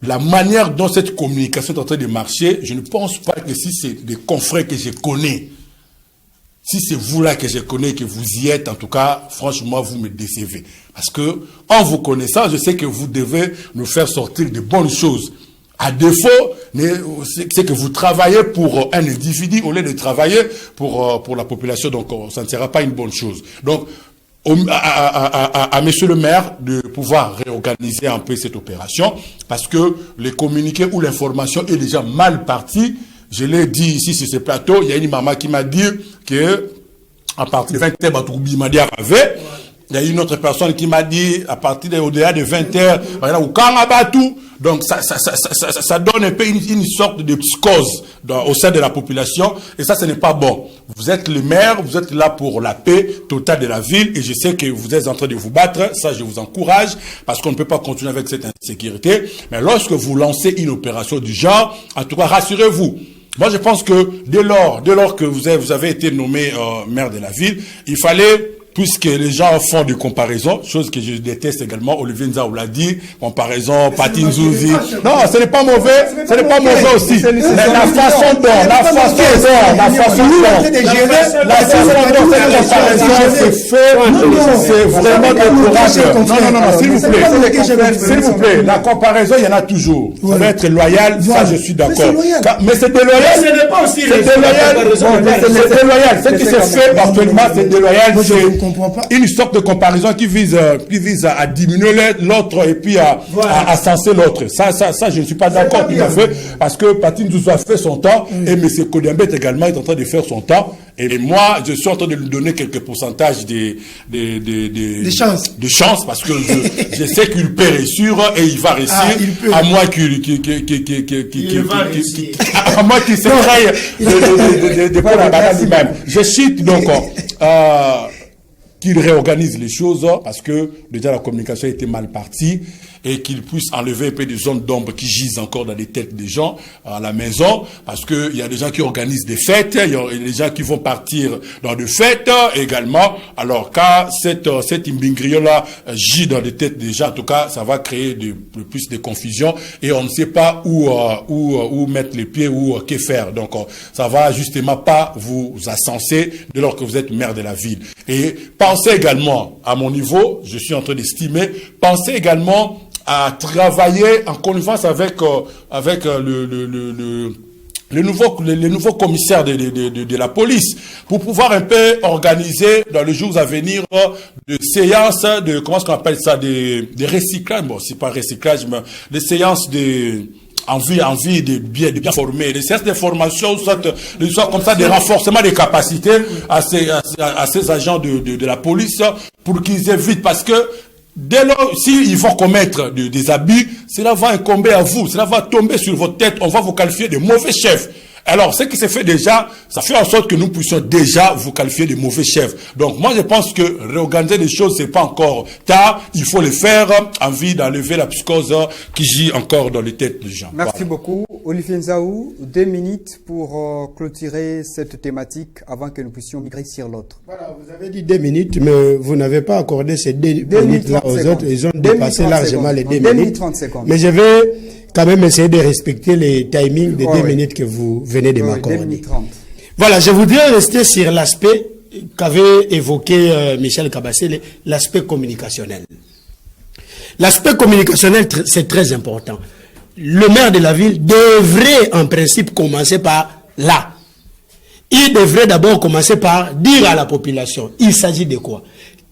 la manière dont cette communication est en train de marcher, je ne pense pas que si c'est des confrères que je connais, si c'est vous là que je connais, que vous y êtes, en tout cas, franchement, vous me décevez. Parce que, en vous connaissant, je sais que vous devez nous faire sortir de bonnes choses. À défaut, c'est que vous travaillez pour un individu au lieu de travailler pour la population. Donc, ça ne sera pas une bonne chose. Donc, à monsieur le maire de pouvoir réorganiser un peu cette opération, parce que les communiqués ou l'information est déjà mal partie. Je l'ai dit ici sur ce plateau, il y a une maman qui m'a dit que à partir de 20h, m'a dit avait. Il y a une autre personne qui m'a dit à partir au-delà de 20h, donc ça donne un peu une sorte de psychose au sein de la population, et ça, ce n'est pas bon. Vous êtes le maire, vous êtes là pour la paix totale de la ville, et je sais que vous êtes en train de vous battre, ça je vous encourage, parce qu'on ne peut pas continuer avec cette insécurité, mais lorsque vous lancez une opération du genre, en tout cas, rassurez-vous. Moi, je pense que dès lors que vous avez été nommé maire de la ville, il fallait, puisque les gens font des comparaisons, chose que je déteste également, Olivier Nzaou l'a dit, comparaison, Patin Zouzi. Non, ce n'est pas mauvais, aussi. Mais la façon dont cette comparaison se fait, c'est vraiment décourageant. Non, s'il vous plaît, la comparaison, il y en a toujours. Ça va être loyal, ça je suis d'accord. Mais c'est déloyal. Ce n'est pas aussi c'est déloyal. Ce qui se fait actuellement, c'est déloyal. Une sorte de comparaison qui vise à diminuer l'autre et puis à censer l'autre. Ça, je ne suis pas d'accord tout à fait, parce que Patin Douzou a fait son temps, et M. Kodiambet également est en train de faire son temps. Et moi, je suis en train de lui donner quelques pourcentages de chance, parce que je sais qu'il peut réussir et il va réussir, à moins qu'il s'effraie de prendre la banane lui-même. Je cite donc qu'il réorganise les choses, parce que déjà la communication était mal partie, et qu'il puisse enlever un peu des zones d'ombre qui gisent encore dans les têtes des gens à la maison, parce que il y a des gens qui organisent des fêtes, il y a des gens qui vont partir dans des fêtes également. Alors quand cette imbingrio-là gît dans les têtes des gens, en tout cas, ça va créer plus de confusion, et on ne sait pas où mettre les pieds ou que faire. Donc ça va justement pas vous ascenser dès lors que vous êtes maire de la ville. Et pensez également, à mon niveau, je suis en train d'estimer, pensez également à travailler en connivence avec le nouveau commissaire de la police, pour pouvoir un peu organiser dans les jours à venir de séances de, comment est-ce qu'on appelle ça, de recyclage, bon, c'est pas recyclage, mais des séances envie de bien former, des séances de formation, soit comme ça, des renforcements des capacités à ces agents de la police, pour qu'ils évitent, parce que dès lors, s'ils vont commettre des abus, cela va incomber à vous, cela va tomber sur votre tête, on va vous qualifier de mauvais chefs. Alors, ce qui se fait déjà, ça fait en sorte que nous puissions déjà vous qualifier de mauvais chefs. Donc, moi, je pense que réorganiser les choses, c'est pas encore tard. Il faut le faire en vue d'enlever la psychose qui gît encore dans les têtes des gens. Merci beaucoup. Olivier Nzaou, 2 minutes pour clôturer cette thématique avant que nous puissions migrer sur l'autre. Voilà, vous avez dit 2 minutes, mais vous n'avez pas accordé ces 2 minutes-là aux autres. Ils ont dépassé largement les 2 minutes. 30 secondes. Mais je vais quand même essayer de respecter les timings des 2 minutes que vous venez de m'accorder. 2 minutes 30. Voilà, je voudrais rester sur l'aspect qu'avait évoqué Michel Kabassé, l'aspect communicationnel. L'aspect communicationnel, c'est très important. Le maire de la ville devrait en principe commencer par là. Il devrait d'abord commencer par dire à la population, il s'agit de quoi?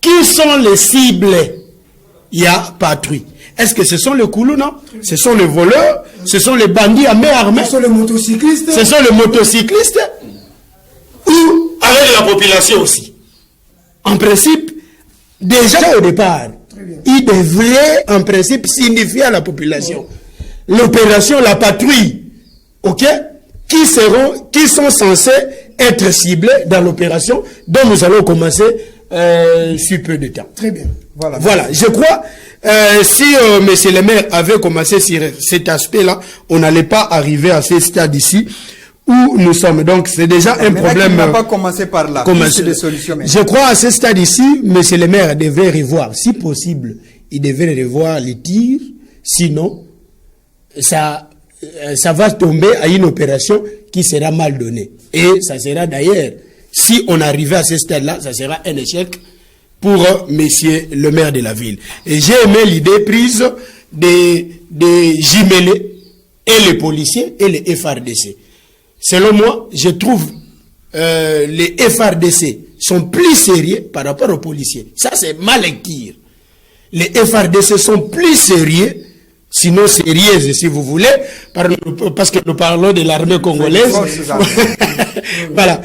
Qui sont les cibles? Il y a patrouille. Est-ce que ce sont les coulous, non? Ce sont les voleurs, ce sont les bandits à main armée, Ce sont les motocyclistes. ce sont les motocyclistes, ou avec la population aussi. En principe, déjà au départ, il devrait en principe signifier à la population l'opération, la patrouille, ok, qui sont censés être ciblés dans l'opération dont nous allons commencer sur peu de temps. Très bien. Voilà. Voilà, je crois, si monsieur le maire avait commencé sur cet aspect-là, on n'allait pas arriver à ce stade ici où nous sommes. Donc, c'est déjà un problème. On n'a pas commencé par là. C'est des solutions. Je crois à ce stade ici, monsieur le maire devait revoir, si possible, il devait revoir les tirs, sinon, ça va tomber à une opération qui sera mal donnée. Et ça sera d'ailleurs, si on arrivait à ce stade-là, ça sera un échec pour monsieur le maire de la ville. Et j'ai aimé l'idée prise de jumeler et les policiers et les FRDC. Selon moi, je trouve les FRDC sont plus sérieux par rapport aux policiers. Ça, c'est ma lecture. Les FRDC sont plus sérieux, sinon sérieuses, si vous voulez, parce que nous parlons de l'armée congolaise. Voilà.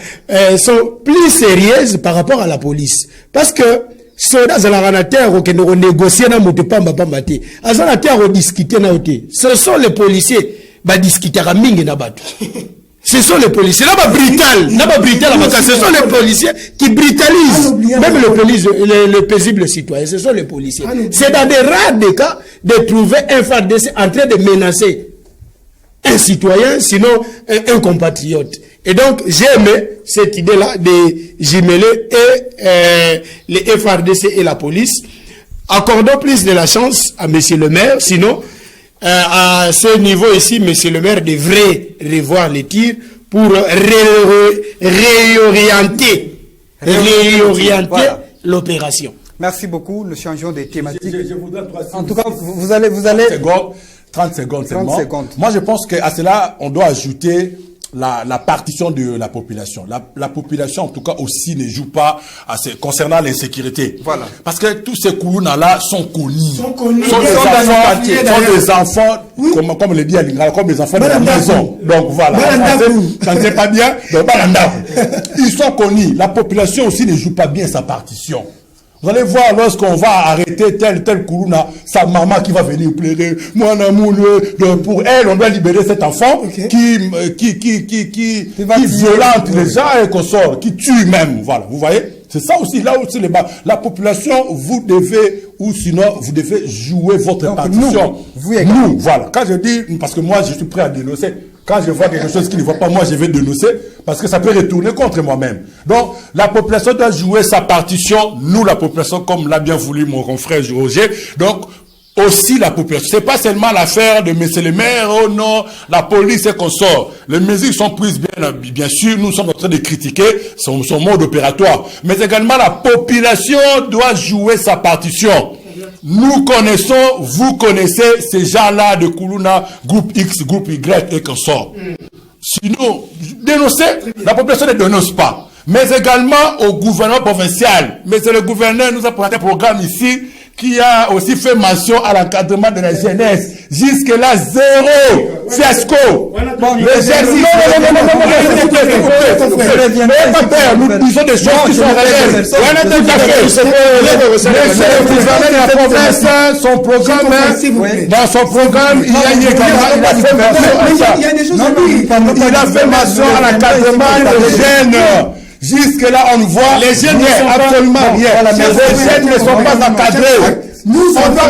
Sont plus sérieuses par rapport à la police. Parce que, soldats à la terre, qui nous négocient, ce sont les policiers, qui discutent à mingi na batu. Ce sont les policiers, ce sont les policiers qui brutalisent même le paisible citoyen. Ce sont les policiers. C'est dans des rares des cas de trouver un FARDC en train de menacer un citoyen, sinon un compatriote. Et donc, j'ai aimé cette idée-là de jumeler les FARDC et la police. Accordons plus de la chance à monsieur le maire, sinon, à ce niveau ici, monsieur le maire devrait revoir les tirs pour réorienter voilà, l'opération. Merci beaucoup. Nous changeons des thématiques. Je voudrais en tout cas, vous allez 30 secondes seulement. Moi, je pense qu'à cela, on doit ajouter la partition de la population. La population, en tout cas, aussi ne joue pas concernant l'insécurité. Voilà. Parce que tous ces Koulouna-là sont connus. Sont des enfants, oui, comme le dit à Lingala, comme des enfants de la maison. Donc voilà. Ça ne sait pas bien. Donc, ils sont connus. La population aussi ne joue pas bien sa partition. Vous allez voir, lorsqu'on va arrêter tel Koulouna, sa maman qui va venir pleurer, mon amour, pour elle, on doit libérer cet enfant, okay, qui violente les gens et qu'on sort, qui tue même. Voilà, vous voyez? C'est ça aussi, là aussi, la population, vous devez, ou sinon, vous devez jouer votre partition. Nous, voilà. Quand je dis, parce que moi, je suis prêt à dénoncer. Quand je vois quelque chose qui ne va pas, moi, je vais dénoncer parce que ça peut retourner contre moi-même. Donc, la population doit jouer sa partition. Nous, la population, comme l'a bien voulu mon confrère Roger. Donc, aussi la population. C'est pas seulement l'affaire de monsieur le maire, oh non, la police et qu'on sort. Les mesures sont prises bien sûr, nous sommes en train de critiquer son mode opératoire. Mais également, la population doit jouer sa partition. Nous connaissons, vous connaissez ces gens-là de Koulouna, groupe X, groupe Y et qu'on sort. Sinon, dénoncer, la population ne dénonce pas. Mais également au gouvernement provincial. Mais c'est le gouverneur nous a présenté un programme ici qui a aussi fait mention à l'encadrement de la jeunesse. Jusque-là, zéro fiasco. Les jeunes, nous disons des choses qui sont réelles. Son programme, dans son programme, il y a fait mention à l'encadrement des jeunes. Jusque-là, on voit les jeunes ne sont absolument rien. Les jeunes ne sont pas encadrés. Nous sommes pas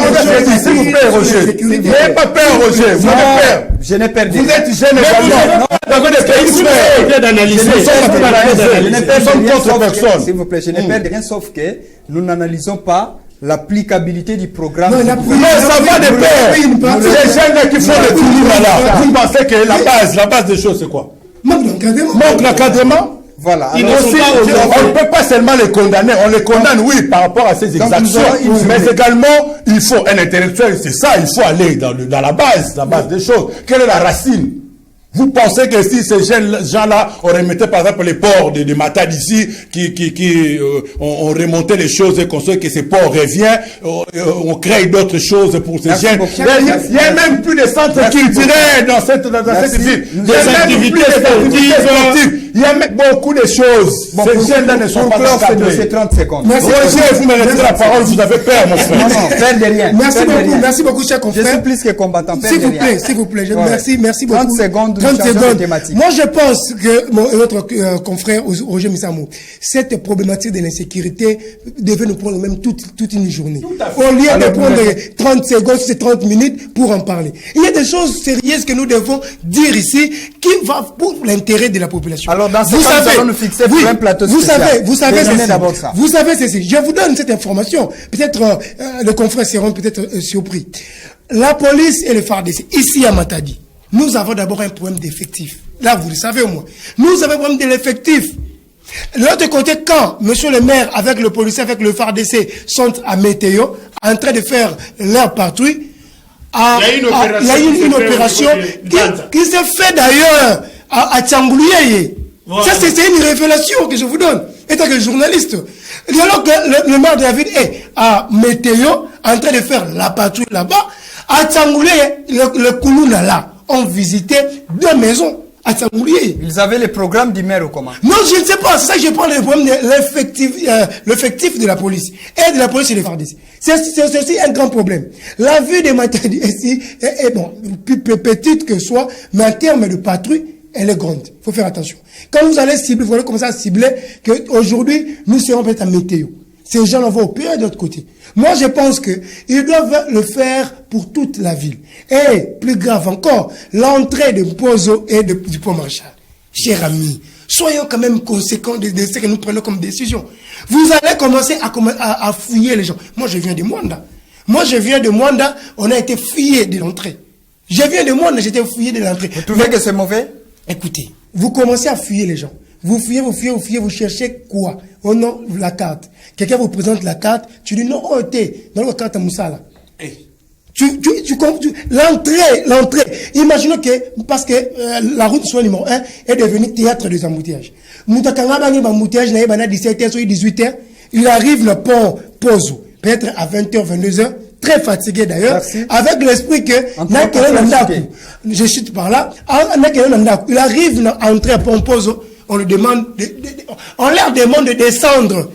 s'il vous plaît, Roger. N'ayez pas peur, Roger. Vous avez peur. Je n'ai perdu. Vous êtes jeune également. Vous avez des pays frères d'analyser. Nous sommes contre personne. S'il vous plaît, je n'ai perdu rien, sauf que nous n'analysons pas l'applicabilité du programme. Non, ça va de pair. Les jeunes qui font le tout là. Vous pensez que la base des choses, c'est quoi? Manque l'encadrement. Voilà. On ne peut pas seulement les condamner. On les condamne, oui, par rapport à ces exactions. Mais également, il faut un intellectuel, c'est ça, il faut aller dans la base des choses. Quelle est la racine? Vous pensez que si ces gens-là, on remettait par exemple les ports de Matad ici, on remontait les choses et qu'on sait que ces ports reviennent, on crée d'autres choses pour ces jeunes. Il n'y a même plus de centres culturels dans cette ville. Des activités sportives. il y a beaucoup de choses. Bon, Ces jeunes-là ne sont pas encadrés. C'est 30 secondes. Merci. Roger, vous me retirez la parole, vous avez peur, mon frère. Non, perdez rien. Merci beaucoup, cher confrère. Je suis plus que combattant. S'il vous plaît. Merci beaucoup. 30 secondes, 30 secondes. thématique. Moi, je pense que notre confrère Roger Missamou, cette problématique de l'insécurité devait nous prendre même toute une journée. Au lieu de prendre 30 secondes, c'est 30 minutes pour en parler. Il y a des choses sérieuses que nous devons dire ici qui va pour l'intérêt de la population. Alors, dans ce cas, nous allons nous fixer pour un plateau spécial. Vous savez ceci. Je vous donne cette information. Peut-être les confrères seront peut-être surpris. La police et le FARDC, ici à Matadi, nous avons d'abord un problème d'effectif. Là, vous le savez au moins. Nous avons un problème de l'effectif. De l'autre côté, quand monsieur le maire, avec le policier, avec le FARDC, sont à Météo, en train de faire leur patrouille, il y a eu une opération qui s'est faite d'ailleurs à Tchangoulié. Voilà. Ça, c'est une révélation que je vous donne, étant que journaliste. Alors que le maire de la ville est à Météo, en train de faire la patrouille là-bas, à Tchangoulié, le Koulouna là, ont visité 2 maisons. Ils avaient les programmes du maire ou comment? Non, je ne sais pas. C'est ça que je parle du problème de l'effectif de la police. Et de la police et des FARDC. C'est aussi un grand problème. La vue des Matadi ici est bon, plus petite que soit, mais en termes de patrouille, elle est grande. Il faut faire attention. Quand vous allez cibler, vous allez commencer à cibler qu'aujourd'hui, nous serons peut-être à Météo. Ces gens-là vont opérer de l'autre côté. Moi, je pense qu'ils doivent le faire pour toute la ville. Et, plus grave encore, l'entrée de Pozo et du Pont-Marchal. Chers amis, soyons quand même conséquents de ce que nous prenons comme décision. Vous allez commencer à fouiller les gens. Moi, je viens de Mwanda. On a été fouillé de l'entrée. Je viens de Mwanda, j'étais fouillé de l'entrée. Vous trouvez que c'est mauvais? Écoutez, vous commencez à fouiller les gens. Vous fouillez, vous cherchez quoi? Oh non, la carte. Quelqu'un vous présente la carte, tu dis non, oh, t'es dans la carte à Moussala. Hey. L'entrée. Imaginons que, parce que la route soit numéro 1 est devenue théâtre des embouteillages. Moutakanga embouteillage, 17h, 18h, il arrive le pont Pozo, peut-être à 20h, 22h, très fatigué d'ailleurs, avec l'esprit que, je chute par là, il arrive à entrer à pont Pozo, on leur demande de descendre.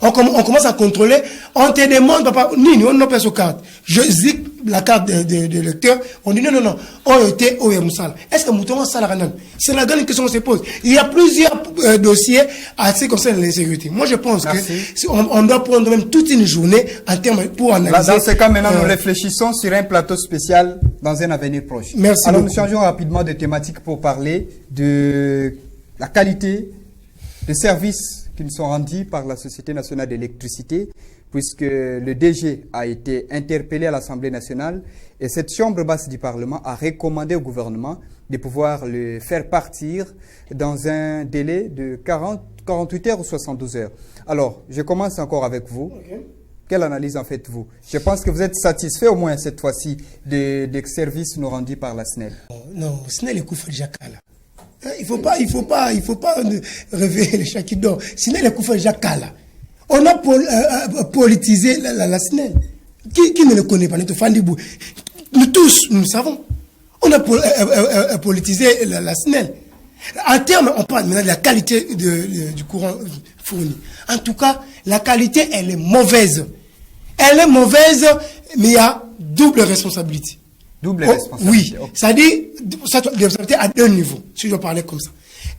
On commence à contrôler. On te demande, papa, on n'a pas sa carte. Je zip la carte de lecteur. On dit non. Est-ce que Mouton ça la c'est la grande question qu'on se pose. Il y a plusieurs dossiers à ce qui concerne les sécurités. Moi, je pense qu'on doit prendre même toute une journée en termes pour analyser. Dans ce cas, maintenant, nous réfléchissons sur un plateau spécial dans un avenir proche. Merci. Alors, nous changeons rapidement de thématique pour parler de la qualité des services qui nous sont rendus par la Société nationale d'électricité, puisque le DG a été interpellé à l'Assemblée nationale et cette chambre basse du Parlement a recommandé au gouvernement de pouvoir le faire partir dans un délai de 48 heures ou 72 heures. Alors, je commence encore avec vous. Okay. Quelle analyse en faites-vous? Je pense que vous êtes satisfait au moins cette fois-ci des services nous rendus par la SNEL. Non, SNEL est couvert déjà là. Il faut pas réveiller le chat qui dort. Sinon, les coups Jacques là. On a politisé la SNEL. Qui ne le connaît pas? Nous tous, nous savons. On a politisé la SNEL. En termes, on parle maintenant de la qualité du courant fourni. En tout cas, la qualité, elle est mauvaise. Elle est mauvaise, mais il y a double responsabilité. Double responsabilité. Oui, ça dit responsabilité à 2 niveaux, si je dois parler comme ça.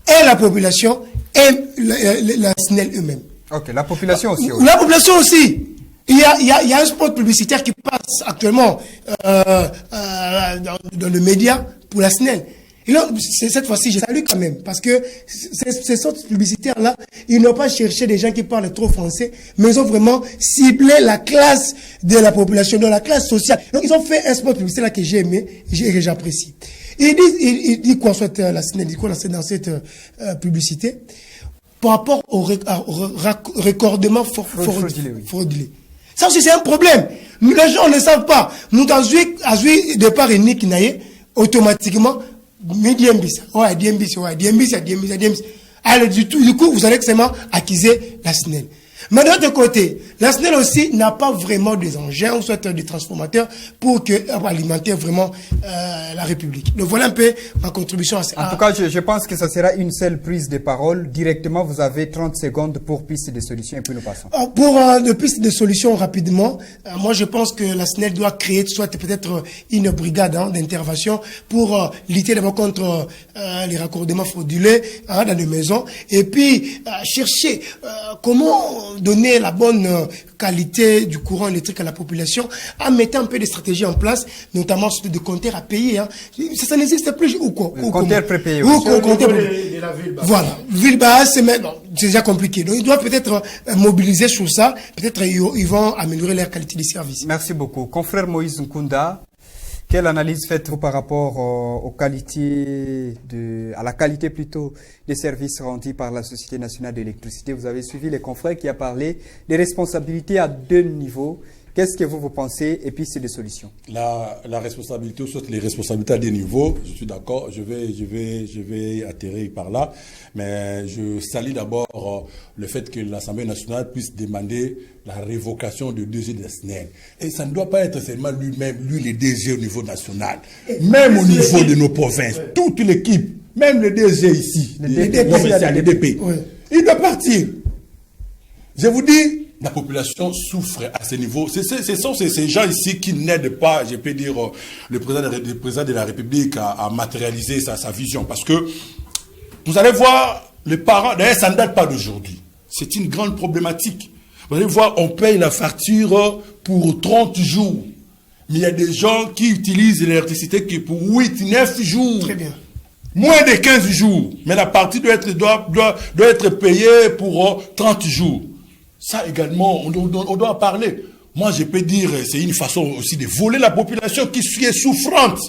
Et la population et la SNEL eux-mêmes. Ok, la population aussi. La population aussi. Il y a un spot publicitaire qui passe actuellement dans le média pour la SNEL. Et là, cette fois-ci, je salue quand même, parce que ces sortes publicitaires-là, ils n'ont pas cherché des gens qui parlent trop français, mais ils ont vraiment ciblé la classe de la population, dans la classe sociale. Donc, ils ont fait un spot publicitaire là que j'ai aimé et que j'apprécie. Il dit quoi, soit la SNEL, dit quoi dans cette publicité, par rapport au raccordement frauduleux. Ça aussi, c'est un problème. Les gens ne savent pas. Nous, dans un départ unique, automatiquement, alors, du coup, vous allez seulement accuser la SNEL. Mais d'un autre côté, la SNEL aussi n'a pas vraiment des engins ou soit des transformateurs pour alimenter vraiment la République. Donc voilà un peu ma contribution à ça. En tout cas, je pense que ça sera une seule prise de parole. Directement, vous avez 30 secondes pour piste de solution et puis nous passons. Pour de piste de solution rapidement, moi je pense que la SNEL doit créer soit peut-être une brigade d'intervention pour lutter d'abord contre les raccordements frauduleux dans les maisons et puis chercher comment donner la bonne qualité du courant électrique à la population en mettant un peu de stratégies en place, notamment sur des compteurs à payer. Ça n'existe plus ou quoi? Compteurs prépayés. De la ville basse. Voilà. Ville basse, c'est déjà compliqué. Donc ils doivent peut-être mobiliser sur ça. Peut-être ils vont améliorer leur qualité de service. Merci beaucoup. Confrère Moïse Nkunda, quelle analyse faites-vous par rapport à la qualité plutôt des services rendus par la Société nationale d'électricité? Vous avez suivi les confrères qui a parlé des responsabilités à deux niveaux. Qu'est-ce que vous pensez? Et puis c'est des solutions. La responsabilité, ou soit les responsabilités à des niveaux, je suis d'accord, je vais atterrir par là, mais je salue d'abord le fait que l'Assemblée nationale puisse demander la révocation de DG de SNEL. Et ça ne doit pas être seulement lui le DG au niveau national, même au niveau de nos provinces, toute l'équipe, même le DG ici, les DP, il doit partir. Je vous dis, la population souffre à ce niveau. Ce sont ces gens ici qui n'aident pas, je peux dire, le président de la République à matérialiser sa vision. Parce que vous allez voir, les parents, d'ailleurs, ça ne date pas d'aujourd'hui. C'est une grande problématique. Vous allez voir, on paye la facture pour 30 jours. Mais il y a des gens qui utilisent l'électricité pour 8, 9 jours. Très bien. Moins de 15 jours. Mais la partie doit être payée pour 30 jours. Ça également, on doit en parler. Moi, je peux dire, c'est une façon aussi de voler la population qui est souffrante.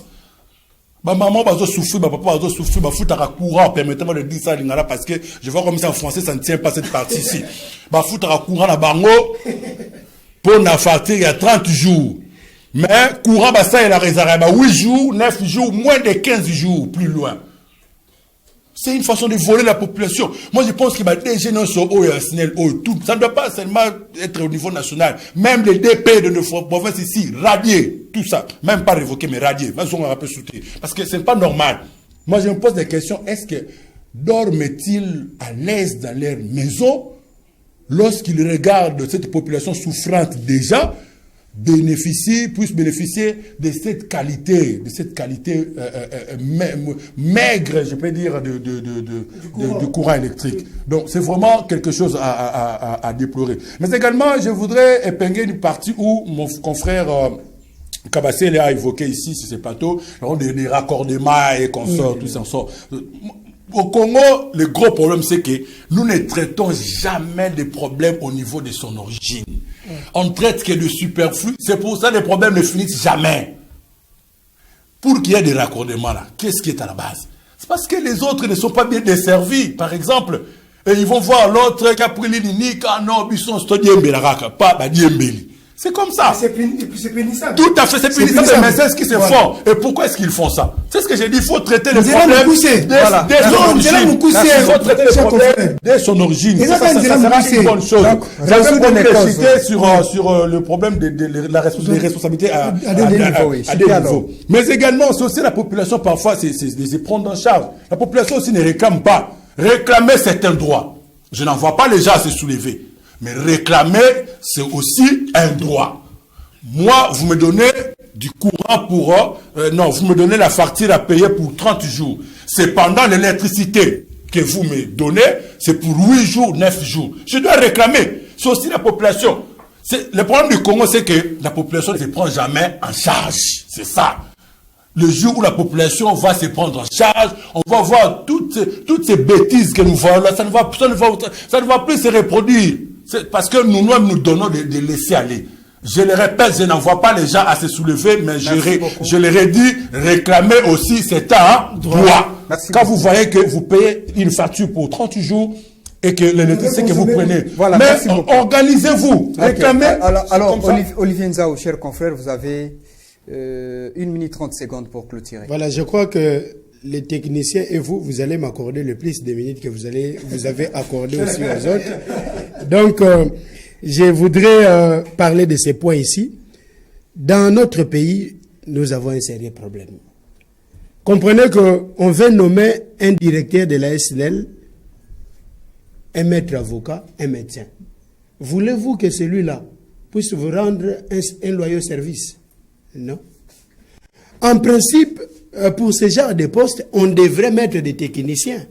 Ma maman va souffrir, ma papa va souffrir, ma fout à courant, permettez-moi de dire ça, parce que je vois comme ça en français, ça ne tient pas cette partie-ci. Ma fout à courant à bango, pour la facture, il y a 30 jours. Mais, courant, ça, il a réservé 8 jours, 9 jours, moins de 15 jours, plus loin. C'est une façon de voler la population. Moi, je pense que des jeunes sont tout. Ça ne doit pas seulement être au niveau national. Même les DP de nos provinces ici, radiés, tout ça. Même pas révoqués, mais radiés. On va sauter. Parce que ce n'est pas normal. Moi, je me pose des questions. Est-ce que dorment-ils à l'aise dans leur maison lorsqu'ils regardent cette population souffrante déjà puissent bénéficier de cette qualité maigre, je peux dire, du courant électrique. Donc, c'est vraiment quelque chose à déplorer. Mais également, je voudrais épingler une partie où mon confrère Kabassé a évoqué ici, sur ce plateau, des raccordements et consorts, tout ça. Au Congo, le gros problème, c'est que nous ne traitons jamais des problèmes au niveau de son origine. On traite que de superflu. C'est pour ça que les problèmes ne finissent jamais. Pour qu'il y ait des raccordements là, qu'est-ce qui est à la base? C'est parce que les autres ne sont pas bien desservis. Par exemple, et ils vont voir l'autre qui a pris l'inique, ah non, ils sont pas Badiembeli. C'est comme ça. C'est pénissable. Tout à fait, c'est pénissable, mais c'est ce qui se font. Et pourquoi est-ce qu'ils font ça? C'est ce que j'ai dit, il faut traiter les problèmes dès son origine. Il faut traiter les problèmes dès son origine. Ça sera une bonne chose. J'avais voulu citer sur le problème des responsabilités à des niveaux. Mais également, c'est aussi la population, parfois, c'est prendre en charge. La population aussi ne réclame pas. Réclamer certains droits. Je n'en vois pas les gens se soulever. Mais réclamer, c'est aussi un droit. Moi, vous me donnez du courant pour... vous me donnez la facture à payer pour 30 jours. Cependant, l'électricité que vous me donnez, c'est pour 8 jours, 9 jours. Je dois réclamer. C'est aussi la population. Le problème du Congo, c'est que la population ne se prend jamais en charge. C'est ça. Le jour où la population va se prendre en charge, on va voir toutes ces bêtises que nous voyons là, ça ne va plus se reproduire. C'est parce que nous-mêmes nous donnons de laisser aller. Je le répète, je n'envoie pas les gens à se soulever, mais je leur ai dit, réclamer aussi, c'est un droit. Quand vous voyez que vous payez une facture pour 30 jours, et que l'électricité que vous prenez. Voilà, mais organisez-vous, réclamez. Alors Olivier Nzao, cher confrère, vous avez 1 minute 30 secondes pour clôturer. Voilà, je crois que les techniciens et vous allez m'accorder le plus de minutes que vous avez accordé aussi aux autres. Donc, je voudrais parler de ces points ici. Dans notre pays, nous avons un sérieux problème. Comprenez qu'on veut nommer un directeur de la SNEL, un maître avocat, un médecin. Voulez-vous que celui-là puisse vous rendre un loyal service? Non. En principe, pour ce genre de postes, on devrait mettre des techniciens.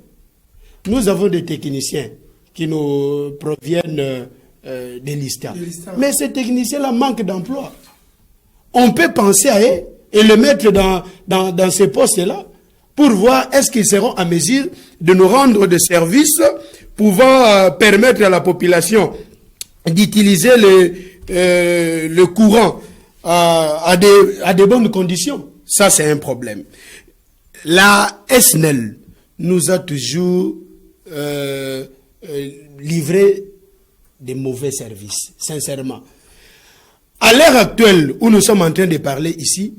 Nous avons des techniciens qui nous proviennent des listas. Mais ces techniciens-là manquent d'emploi. On peut penser à eux et le mettre dans ces postes-là pour voir est-ce qu'ils seront en mesure de nous rendre des services pouvant permettre à la population d'utiliser le courant à des bonnes conditions. Ça, c'est un problème. La SNEL nous a toujours livré des mauvais services, sincèrement. À l'heure actuelle où nous sommes en train de parler ici,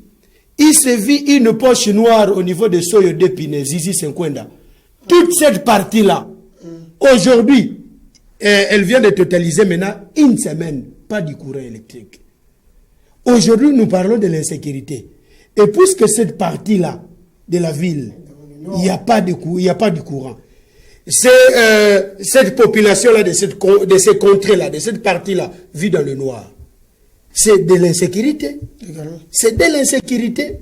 il se vit une poche noire au niveau de Soyo d'Épine, Zizi Senkwenda. Toute cette partie-là, aujourd'hui, elle vient de totaliser maintenant une semaine, pas du courant électrique. Aujourd'hui, nous parlons de l'insécurité. Et puisque cette partie-là de la ville, il n'y a pas de courant. Cette population-là, de ces contrées-là, de cette partie-là, vit dans le noir. C'est de l'insécurité. C'est de l'insécurité.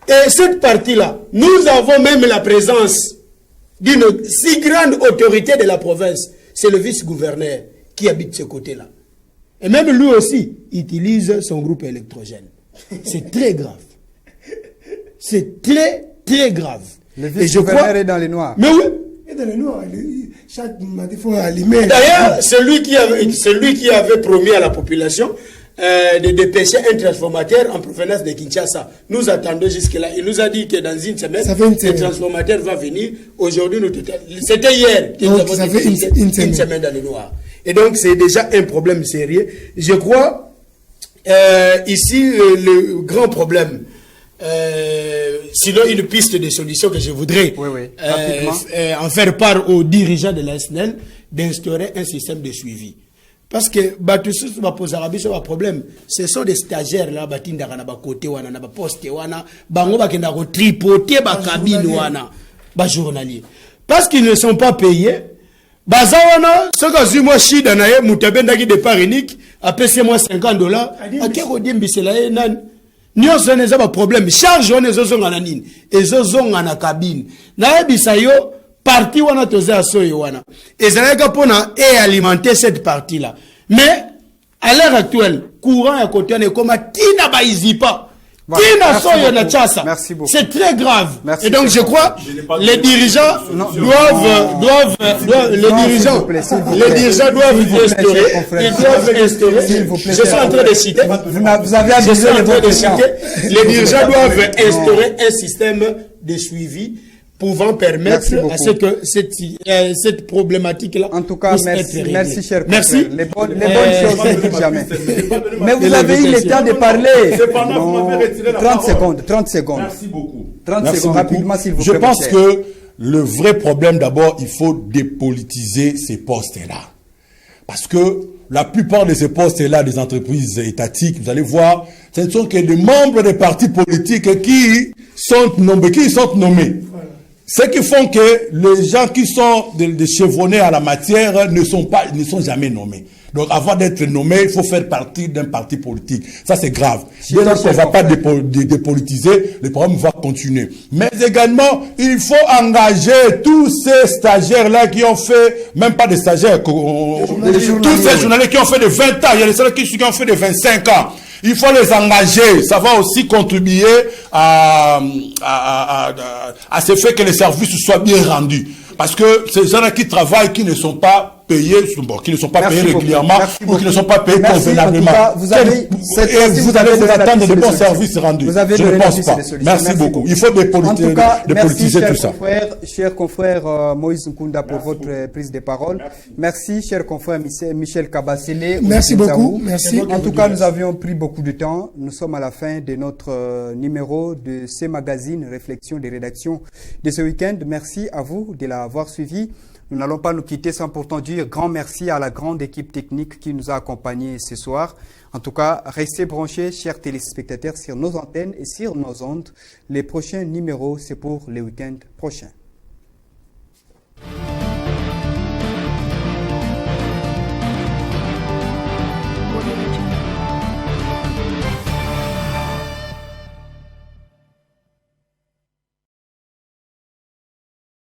Et cette partie-là, nous avons même la présence d'une si grande autorité de la province. C'est le vice-gouverneur qui habite ce côté-là. Et même lui aussi utilise son groupe électrogène. C'est très grave. C'est très, très grave. Le vice-gouverneur est dans les noirs. Mais oui. Il est dans les noirs. Chaque matin, il faut allumer. D'ailleurs, celui qui avait promis à la population de dépêcher un transformateur en provenance de Kinshasa. Nous attendons jusque-là. Il nous a dit que dans une semaine, ce transformateur va venir. Aujourd'hui, c'était hier que nous avons dépêché une semaine dans le noir. Et donc, c'est déjà un problème sérieux. Je crois, ici, le grand problème, sinon une piste de solution que je voudrais en faire part aux dirigeants de la SNEL, d'instaurer un système de suivi. Parce que Batussus va poser un problème. Ce sont des stagiaires là, batindaka na ba côté wana na ba poste wana, bango bakenda ko tripoter ba cabine wana, ba journalier. Parce qu'ils ne sont pas payés. Baza wana, soka zimo shida na ye mutabenda ki départ unique, apese moi $50. Akeko dimbisela ye nan. Nyonso neza ba problème. Charge wana ezozonga na nini? Ezozonga na cabine. Na yebisa yo partie wana toze asoyo wana. Ezalaka pona alimenter cette partie là. Mais à l'heure actuelle, courant ya côté ne comme tina ba izipa. Tina soyo na chasa. C'est très grave. Merci. Et donc je crois les dirigeants doivent instaurer. Ils doivent instaurer. Je suis en train de citer. Vous avez abusé de votre temps. Les dirigeants doivent instaurer un système de suivi pouvant permettre à ce que cette problématique-là en tout cas, merci, cher merci. Les bonnes choses ne disent jamais. Mais vous avez eu le temps de parler. Non, 30 secondes. Merci beaucoup. 30 secondes, rapidement, s'il vous plaît. Je pense que le vrai problème, d'abord, il faut dépolitiser ces postes-là. Parce que la plupart de ces postes-là des entreprises étatiques, vous allez voir, ce ne sont que des membres des partis politiques qui sont nommés. Ce qui font que les gens qui sont des chevronnés à la matière ne sont jamais nommés. Donc, avant d'être nommé, il faut faire partie d'un parti politique. Ça, c'est grave. Dès lors qu'on ne va pas dépolitiser, le problème va continuer. Mais également, il faut engager tous ces stagiaires-là qui ont fait, même pas des stagiaires, tous ces journalistes qui ont fait de 20 ans, il y a des stagiaires qui ont fait de 25 ans. Il faut les engager. Ça va aussi contribuer à ce fait que les services soient bien rendus. Parce que ces gens-là qui travaillent, qui ne sont pas payés, qui ne sont pas payés régulièrement, ou qui ne sont pas payés convenablement. Vous allez attendre de bons services rendus. Je ne pense pas. Merci beaucoup. Il faut dépolitiser tout ça. Cher confrère Moïse Nkunda pour votre prise de parole. Merci, cher confrère Michel Kabasele. Merci beaucoup. Merci. En tout cas, nous avions pris beaucoup de temps. Nous sommes à la fin de notre numéro de ce magazine Réflexion des rédactions de ce week-end. Merci à vous de l'avoir suivi. Nous n'allons pas nous quitter sans pourtant dire grand merci à la grande équipe technique qui nous a accompagnés ce soir. En tout cas, restez branchés, chers téléspectateurs, sur nos antennes et sur nos ondes. Les prochains numéros, c'est pour les week-ends prochains.